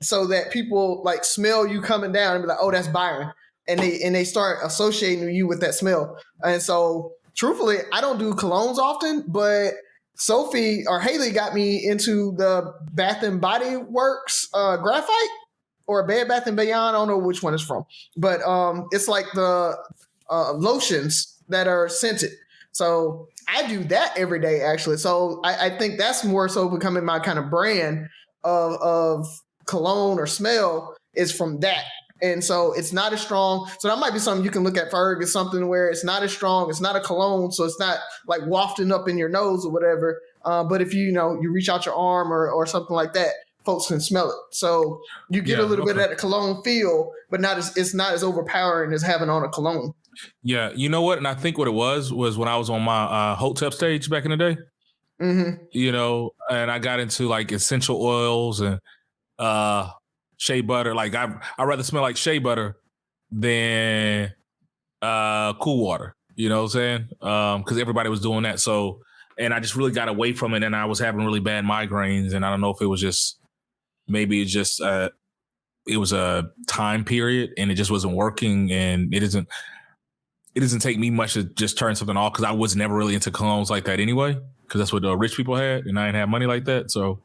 so that people like smell you coming down and be like, oh, that's Byron. And they start associating you with that smell. And so truthfully, I don't do colognes often, but Sophie or Haley got me into the Bath and Body Works graphite or Bed Bath and Beyond. I don't know which one it's from, but it's like the lotions that are scented. So I do that every day, actually. So I think that's more so becoming my kind of brand of cologne or smell is from that. And so it's not as strong. So that might be something you can look at, Ferg. It's something where it's not as strong. It's not a cologne. So it's not like wafting up in your nose or whatever. But if you reach out your arm or something like that, folks can smell it. So you get a little bit of that cologne feel, but it's not as overpowering as having on a cologne. Yeah. You know what? And I think what it was when I was on my Hotep stage back in the day, and I got into like essential oils and Shea butter. Like I'd rather smell like shea butter than cool water. You know what I'm saying? Because everybody was doing that. So, and I just really got away from it, and I was having really bad migraines, and I don't know if it was just maybe it's just it was a time period, and it just wasn't working, and it doesn't take me much to just turn something off because I was never really into colognes like that anyway, because that's what the rich people had, and I didn't have money like that. So,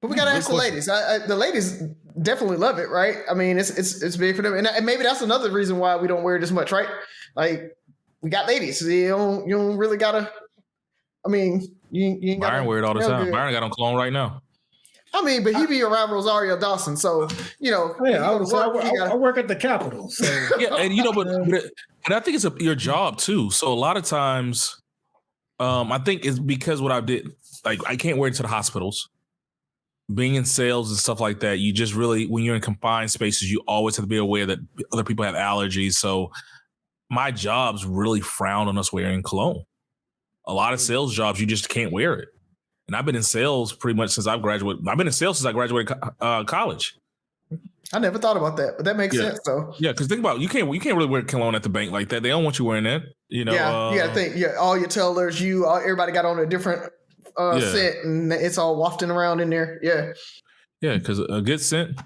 but we gotta ask the ladies. The ladies definitely love it, right? I mean, it's big for them, and maybe that's another reason why we don't wear it as much, right? Like we got ladies, so you don't really gotta. I mean, you ain't got. Byron wear it all the time. Good. Byron got on cologne right now. I mean, but he be around Rosario Dawson, so you know. Yeah, I work at the Capitol. So. Yeah, and you know, but I think it's your job too. So a lot of times, I think it's because what I did, like I can't wear it to the hospitals. Being in sales and stuff like that, you just really, when you're in confined spaces, you always have to be aware that other people have allergies. So my jobs really frown on us wearing cologne. A lot of sales jobs, you just can't wear it. And I've been in sales pretty much since I've graduated. I've been in sales since I graduated college. I never thought about that, but that makes sense though. Yeah, because think about it, you can't really wear cologne at the bank like that. They don't want you wearing that. You know. Yeah, you got to think. Yeah, all your tellers, everybody got on a different scent, and it's all wafting around in there. Yeah. Yeah, because a good scent.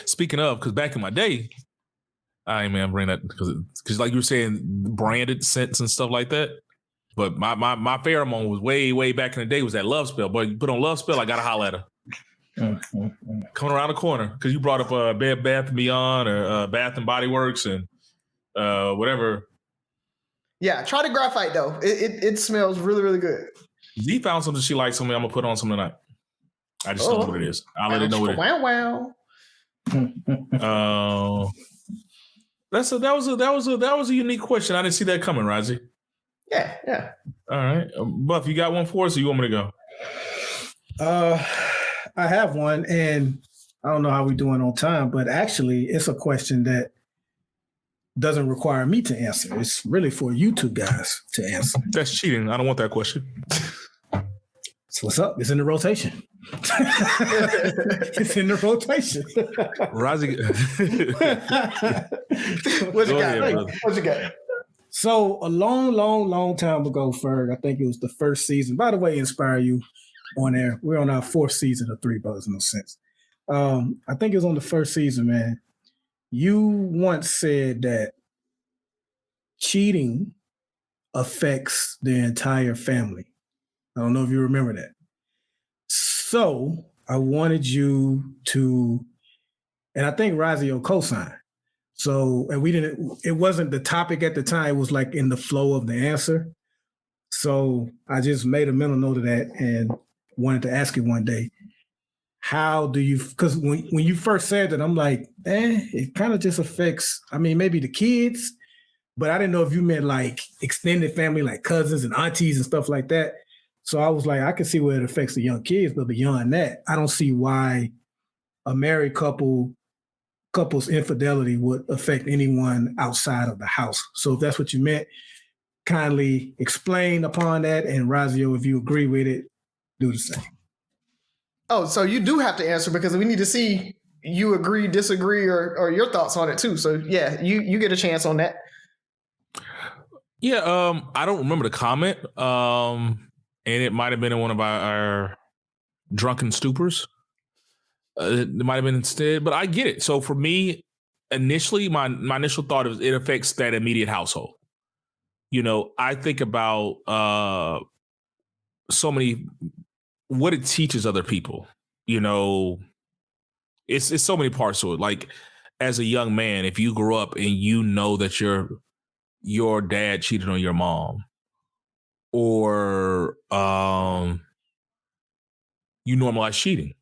Speaking of, because back in my day, I bring that because like you were saying, branded scents and stuff like that. But my pheromone was way back in the day was that Love Spell. But you put on Love Spell, I gotta holler at her. Coming around the corner because you brought up Bed Bath & Beyond or Bath and Body Works and whatever. Yeah, try the graphite though. It smells really, really good. Z found something she likes on me. I'm gonna put on something tonight. I just don't know what it is. I'll let it know what it is. Wow. That was a unique question. I didn't see that coming, Razi. Yeah. All right, Buff, you got one for us, or you want me to go? I have one, and I don't know how we're doing on time, but actually, it's a question that doesn't require me to answer. It's really for you two guys to answer. That's cheating. I don't want that question. So what's up? It's in the rotation. It's in the rotation. Razi. What you got? So a long time ago, Ferg, I think it was the first season. By the way, Inspire You on air. We're on our fourth season of Three Brothers No Sense. I think it was on the first season, man. You once said that cheating affects the entire family. I don't know if you remember that. So I wanted you to, and I think Razi will co-sign. So, and it wasn't the topic at the time. It was like in the flow of the answer. So I just made a mental note of that and wanted to ask you one day, how do you, because when you first said that, I'm like, it kind of just affects, maybe the kids, but I didn't know if you meant like extended family, like cousins and aunties and stuff like that. So I was like, I can see where it affects the young kids, but beyond that, I don't see why a married couple's infidelity would affect anyone outside of the house. So if that's what you meant, kindly explain upon that. And Razio, if you agree with it, do the same. Oh, so you do have to answer because we need to see you agree, disagree, or your thoughts on it too. So yeah, you get a chance on that. Yeah, I don't remember the comment. And it might have been in one of our drunken stupors. It might have been instead, but I get it. So for me, initially, my initial thought is it affects that immediate household. You know, I think about so many, what it teaches other people. You know, it's so many parts to it. Like as a young man, if you grew up and you know that your dad cheated on your mom, or you normalize cheating,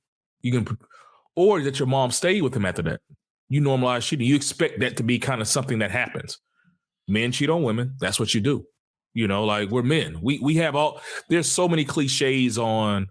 or that your mom stayed with him after that. You normalize cheating. You expect that to be kind of something that happens. Men cheat on women. That's what you do. You know, like we're men. We have there's so many cliches on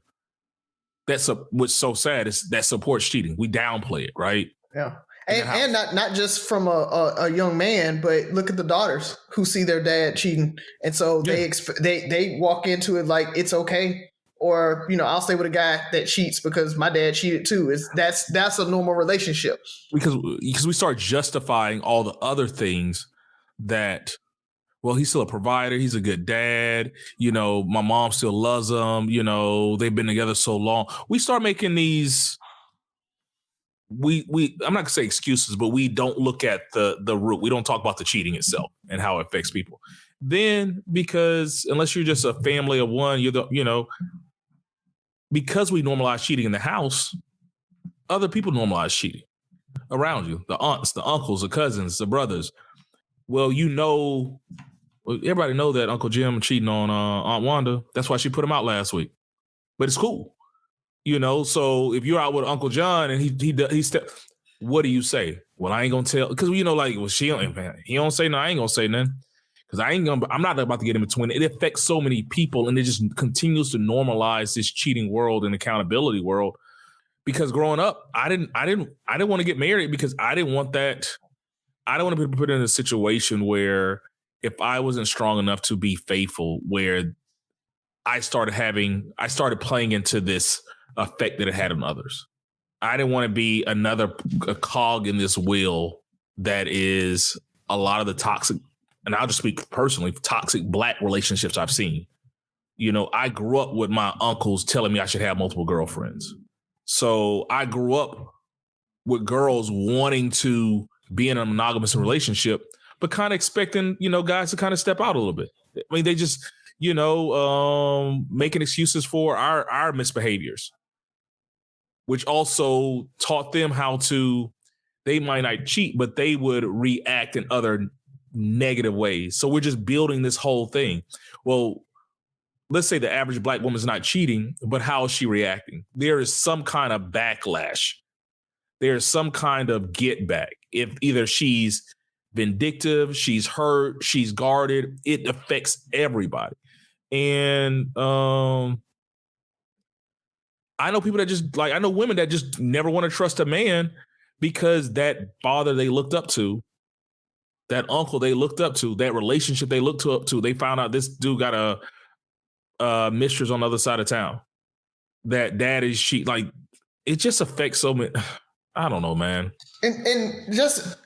what's so sad is that supports cheating. We downplay it, right? Yeah. And not just from a young man, but look at the daughters who see their dad cheating. And so they walk into it like it's okay. or, I'll stay with a guy that cheats because my dad cheated too. That's a normal relationship. Because we start justifying all the other things that, well, he's still a provider. He's a good dad. My mom still loves him. They've been together so long. We start making these, I'm not gonna say excuses, but we don't look at the root. We don't talk about the cheating itself and how it affects people. Then, because unless you're just a family of one, because we normalize cheating in the house, other people normalize cheating around you. The aunts, the uncles, the cousins, the brothers. Well, everybody know that Uncle Jim cheating on Aunt Wanda. That's why she put him out last week. But it's cool. So if you're out with Uncle John and he what do you say? Well, I ain't gonna tell, because he don't say no, I ain't gonna say nothing. Because I'm not about to get in between. It affects so many people, and it just continues to normalize this cheating world and accountability world. Because growing up, I didn't want to get married because I didn't want that. I don't want to be put in a situation where if I wasn't strong enough to be faithful, where I started playing into this effect that it had on others. I didn't want to be a cog in this wheel that is a lot of the toxic, and I'll just speak personally, toxic Black relationships I've seen. I grew up with my uncles telling me I should have multiple girlfriends. So I grew up with girls wanting to be in a monogamous relationship, but kind of expecting, guys to kind of step out a little bit. I mean, they just, making excuses for our misbehaviors, which also taught them how to, they might not cheat, but they would react in other negative ways. So we're just building this whole thing. Well, let's say the average Black woman is not cheating, but how is she reacting? There is some kind of backlash. There's some kind of get back. If either she's vindictive, she's hurt, she's guarded, it affects everybody. And I know people that just I know women that just never want to trust a man because that father they looked up to, that uncle they looked up to, that relationship they looked up to, they found out this dude got a mistress on the other side of town. That dad is it just affects so many. I don't know, man. And just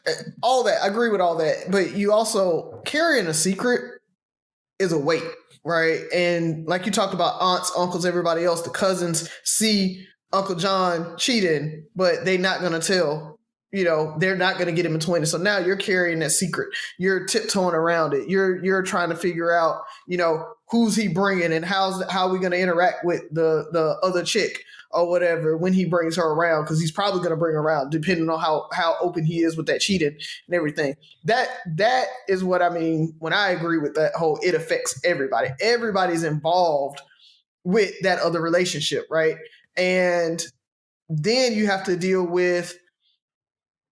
all that, I agree with all that. But you also, carrying a secret is a weight, right? And like you talked about, aunts, uncles, everybody else, the cousins see Uncle John cheating, but they're not going to tell. They're not going to get in between it. So now you're carrying that secret. You're tiptoeing around it. You're trying to figure out, who's he bringing and how are we going to interact with the other chick or whatever when he brings her around, because he's probably going to bring her around depending on how open he is with that cheating and everything. That is what I mean when I agree with that whole, it affects everybody. Everybody's involved with that other relationship, right? And then you have to deal with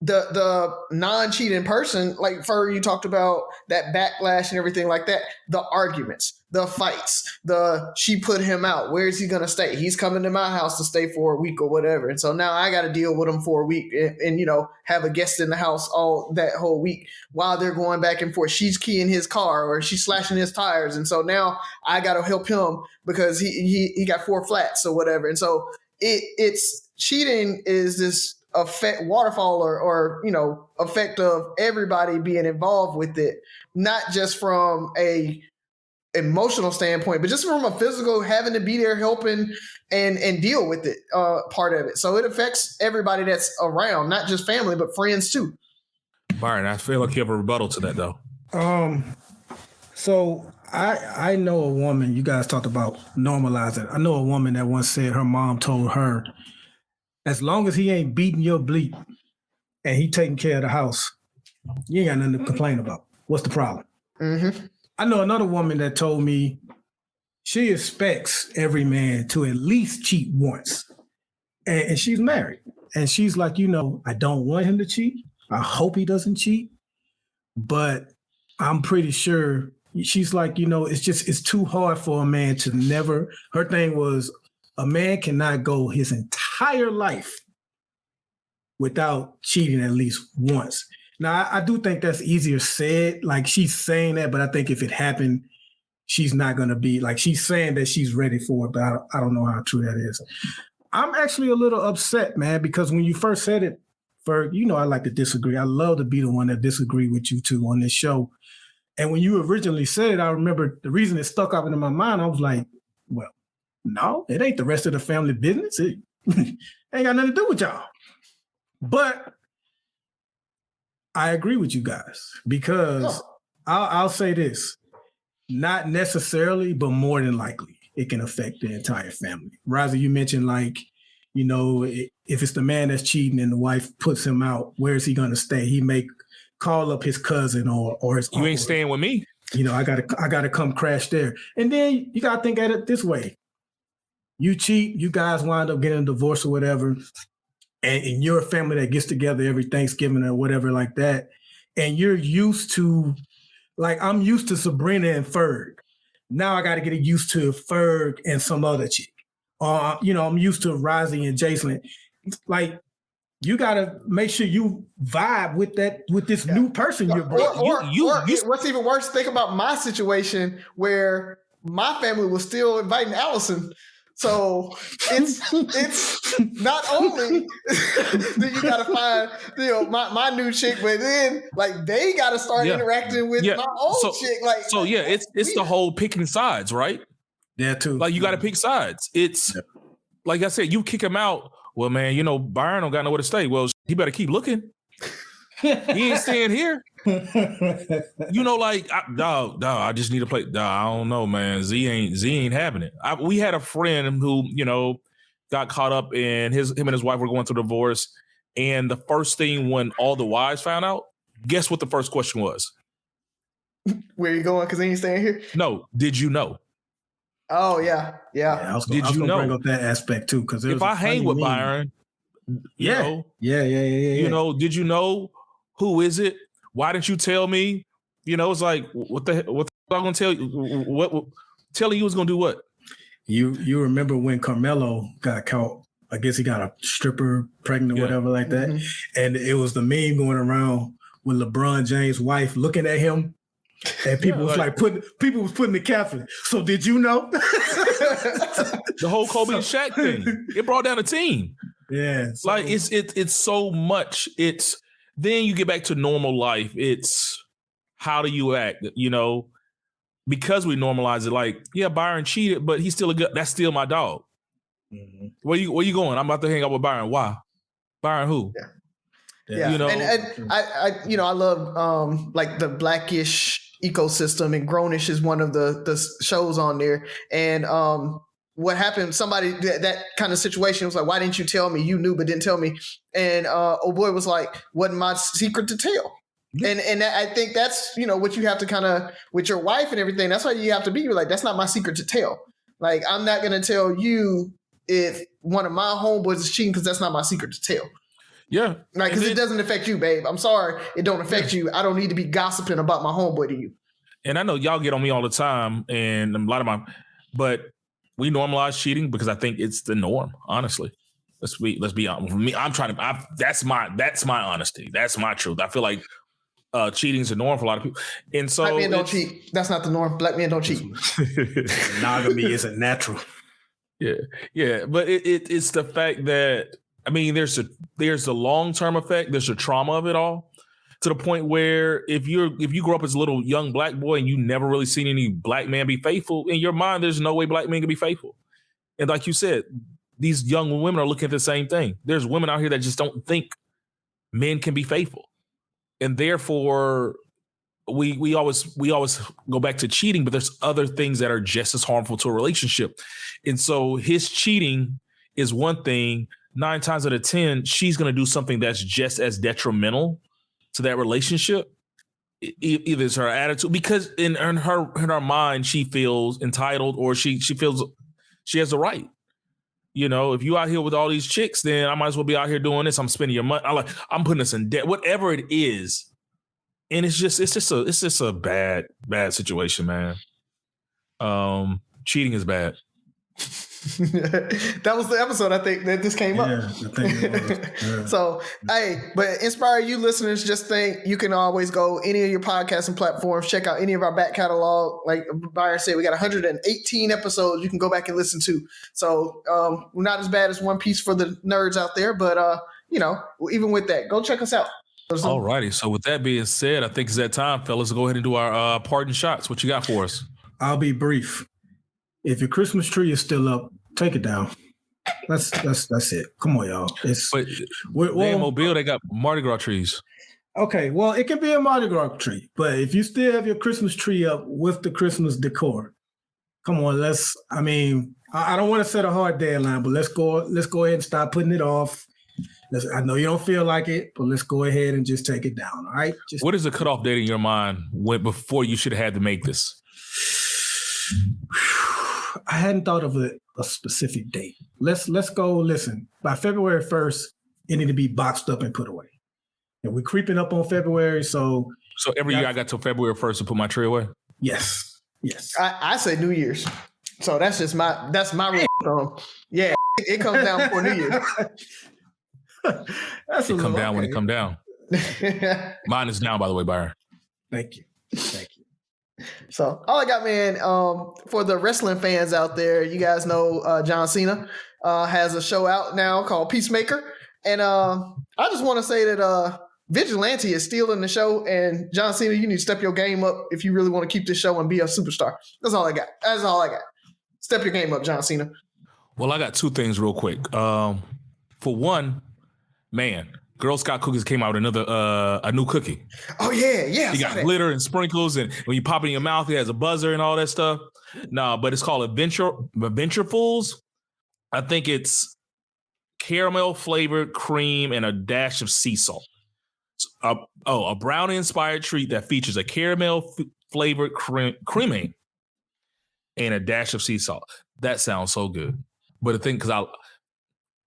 the non-cheating person, like Ferg, you talked about that backlash and everything like that, the arguments, the fights, she put him out. Where is he going to stay? He's coming to my house to stay for a week or whatever. And so now I got to deal with him for a week and have a guest in the house all that whole week while they're going back and forth. She's keying his car or she's slashing his tires. And so now I got to help him because he got 4 flats or whatever. And so it's cheating is this effect, waterfall or effect of everybody being involved with it, not just from a emotional standpoint, but just from a physical, having to be there helping and deal with it, part of it. So it affects everybody that's around, not just family, but friends too. Byron, I feel like you have a rebuttal to that though. So I know a woman, you guys talked about normalizing. I know a woman that once said her mom told her, as long as he ain't beating your bleep and he taking care of the house, you ain't got nothing to complain about. What's the problem? Mm-hmm. I know another woman that told me she expects every man to at least cheat once. And she's married. And she's like, I don't want him to cheat. I hope he doesn't cheat. But I'm pretty sure, she's like, it's too hard for a man to never, her thing was, a man cannot go his entire life without cheating at least once. Now, I do think that's easier said, like she's saying that, but I think if it happened, she's not going to be like, she's saying that she's ready for it, but I don't know how true that is. I'm actually a little upset, man, because when you first said it, Ferg, you know I like to disagree. I love to be the one that disagree with you two on this show. And when you originally said it, I remember the reason it stuck up into my mind. I was like, well, no, it ain't the rest of the family business. It ain't got nothing to do with y'all. But I agree with you guys because I'll say this, not necessarily, but more than likely, it can affect the entire family. Razi, you mentioned like, you know, if it's the man that's cheating and the wife puts him out, where is he going to stay? He may call up his cousin or his uncle. You ain't staying with me. You know, I gotta come crash there. And then you gotta think at it this way. You cheat, you guys wind up getting a divorce or whatever, and you're a family that gets together every Thanksgiving or whatever like that, and you're used to, like I'm used to Sabrina and Ferg. Now I gotta get used to Ferg and some other chick. You know, I'm used to Razi and Jason. Like, you gotta make sure you vibe with this new person you're bringing. Or what's even worse, think about my situation where my family was still inviting Allison. So it's not only that you gotta find, you know, my new chick, but then like they gotta start interacting with my old chick. Like, it's the whole picking sides, right? Yeah, too. Like you gotta pick sides. It's like I said, you kick him out. Well, man, you know, Byron don't got nowhere to stay. Well, he better keep looking. He ain't staying here. You know, like, dog, I just need to play. Dog, I don't know, man. Z ain't having it. We had a friend who, you know, got caught up in him and his wife were going through divorce. And the first thing when all the wives found out, guess what the first question was? Where you going? Because he ain't staying here? No. Did you know? Oh, yeah. I was going to bring up that aspect too. Because if I hang with Byron, you know, you know, did you know? Who is it? Why didn't you tell me? You know, it's like, what I'm going to tell you? What telling you was going to do what? You remember when Carmelo got caught? I guess he got a stripper pregnant or whatever like that. Mm-hmm. And it was the meme going around with LeBron James' wife looking at him. And people was putting the caption. So did you know? The whole Kobe and Shaq thing. It brought down a team. Yeah. So. Like it's so much. It's then you get back to normal life. It's how do you act? You know, because we normalize it. Like, yeah, Byron cheated, but he's still that's still my dog. Mm-hmm. Where you going? I'm about to hang out with Byron. Why? Byron who? Yeah. You know, and I love like the Blackish ecosystem, and Grownish is one of the shows on there. And what happened, somebody that kind of situation was like, why didn't you tell me? You knew but didn't tell me. And oh boy was like, wasn't my secret to tell. And I think that's, you know, what you have to kind of, with your wife and everything, that's why you have to be, you're like, that's not my secret to tell. Like, I'm not going to tell you if one of my homeboys is cheating because that's not my secret to tell. Yeah. Like, because it doesn't affect you, babe. I'm sorry. It don't affect you. I don't need to be gossiping about my homeboy to you. And I know y'all get on me all the time, and a lot of but we normalize cheating because I think it's the norm, honestly. Let's be honest. For me, that's my honesty. That's my truth. I feel like cheating is the norm for a lot of people. And so Black men don't cheat. That's not the norm. Black men don't cheat. Monogamy isn't natural. Yeah. But it's the fact that, I mean, there's a long-term effect. There's a trauma of it all, to the point where if you grow up as a little young black boy and you never really seen any black man be faithful, in your mind, there's no way black men can be faithful. And like you said, these young women are looking at the same thing. There's women out here that just don't think men can be faithful. And therefore, we always go back to cheating, but there's other things that are just as harmful to a relationship. And so his cheating is one thing. 9 times out of 10, she's going to do something that's just as detrimental to that relationship. Either it's her attitude, because in her mind, she feels entitled, or she feels she has the right. You know, if you out here with all these chicks, then I might as well be out here doing this. I'm spending your money. I'm putting this in debt, whatever it is. And it's just a bad situation, man. Cheating is bad. That was the episode I think that this came up. Yeah, I think it was. Yeah. So, hey, but Inspire You listeners, just think you can always go any of your podcasting platforms, check out any of our back catalog. Like Byron said, we got 118 episodes you can go back and listen to. So we're not as bad as One Piece for the nerds out there, but even with that, go check us out. All righty. So with that being said, I think it's that time, fellas, to go ahead and do our parting shots. What you got for us? I'll be brief. If your Christmas tree is still up, take it down. That's it. Come on, y'all. In Mobile, they got Mardi Gras trees. Okay, well, it can be a Mardi Gras tree, but if you still have your Christmas tree up with the Christmas decor, come on, I don't want to set a hard deadline, but let's go ahead and start putting it off. I know you don't feel like it, but let's go ahead and just take it down, all right? What is the cutoff date in your mind before you should have had to make this? I hadn't thought of a specific date. Let's go. Listen, by February 1st, it need to be boxed up and put away. And we're creeping up on February, so every year I got till February 1st to put my tree away. Yes. I say New Year's, so that's my rule of thumb. Yeah, it comes down before New Year's. That's come down when it come down. Mine is down, by the way, Byron. Thank you. So all I got, man, for the wrestling fans out there, you guys know John Cena has a show out now called Peacemaker. And I just want to say that Vigilante is stealing the show. And John Cena, you need to step your game up if you really want to keep this show and be a superstar. That's all I got. Step your game up, John Cena. Well, I got two things real quick. For one, man, Girl Scout cookies came out with a new cookie. Oh yeah. You got glitter and sprinkles, and when you pop it in your mouth, it has a buzzer and all that stuff. No, but it's called Adventurefuls. I think it's caramel flavored cream and a dash of sea salt. A brownie inspired treat that features a caramel flavored creaming and a dash of sea salt. That sounds so good. But the thing, because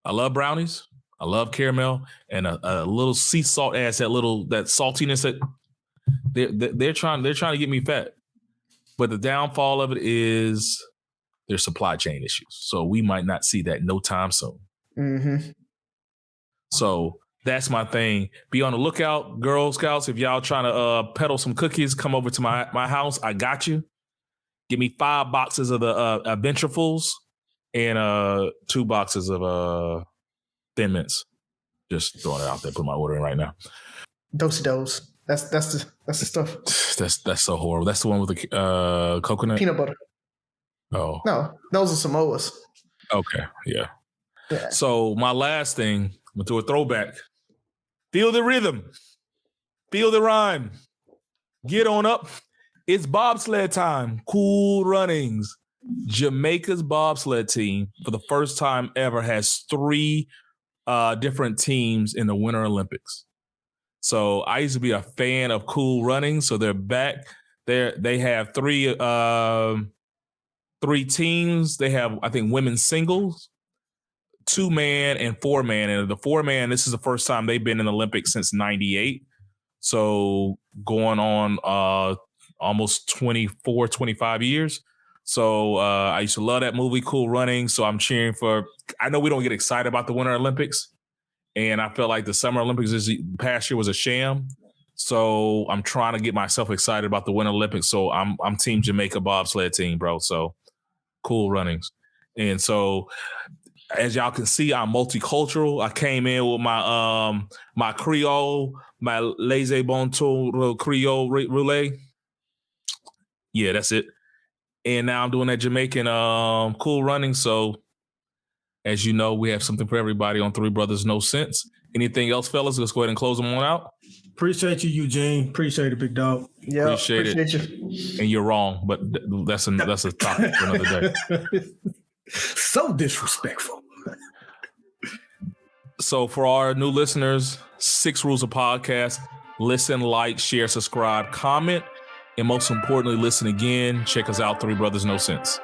I love brownies. I love caramel, and a little sea salt adds that saltiness that they're trying to get me fat. But the downfall of it is their supply chain issues. So we might not see that no time soon. Mm-hmm. So that's my thing. Be on the lookout, Girl Scouts. If y'all trying to peddle some cookies, come over to my house. I got you. Give me 5 boxes of the Adventurefuls and 2 boxes of Thin Mints. Just throwing it out there. Put my order in right now. Dosey-dos. That's the stuff. That's so horrible. That's the one with the coconut peanut butter. Oh no, those are Samoas. Okay, yeah. So my last thing, I'm gonna do a throwback. Feel the rhythm. Feel the rhyme. Get on up. It's bobsled time. Cool Runnings. Jamaica's bobsled team, for the first time ever, has 3 different teams in the Winter Olympics. So I used to be a fan of Cool Runnings, so they're back. They have 3 teams. They have, I think, women's singles, 2-man and 4-man. And the 4-man, this is the first time they've been in the Olympics since '98. So going on almost 24, 25 years. So I used to love that movie, Cool Runnings. So I'm cheering for, I know we don't get excited about the Winter Olympics. And I felt like the Summer Olympics this past year was a sham. So I'm trying to get myself excited about the Winter Olympics. So I'm Team Jamaica bobsled team, bro. So Cool Runnings. And so as y'all can see, I'm multicultural. I came in with my Creole, my laissez bon tout Creole roulette. Yeah, that's it. And now I'm doing that Jamaican Cool Running. So as you know, we have something for everybody on Three Brothers No Sense. Anything else, fellas? Let's go ahead and close them on out. Appreciate you, Eugene. Appreciate it, big dog. Yeah, appreciate it. You. And you're wrong, but that's a topic for another day. So disrespectful. So for our new listeners, 6 rules of podcast: listen, like, share, subscribe, comment, and most importantly, listen again. Check us out, Three Brothers No Sense.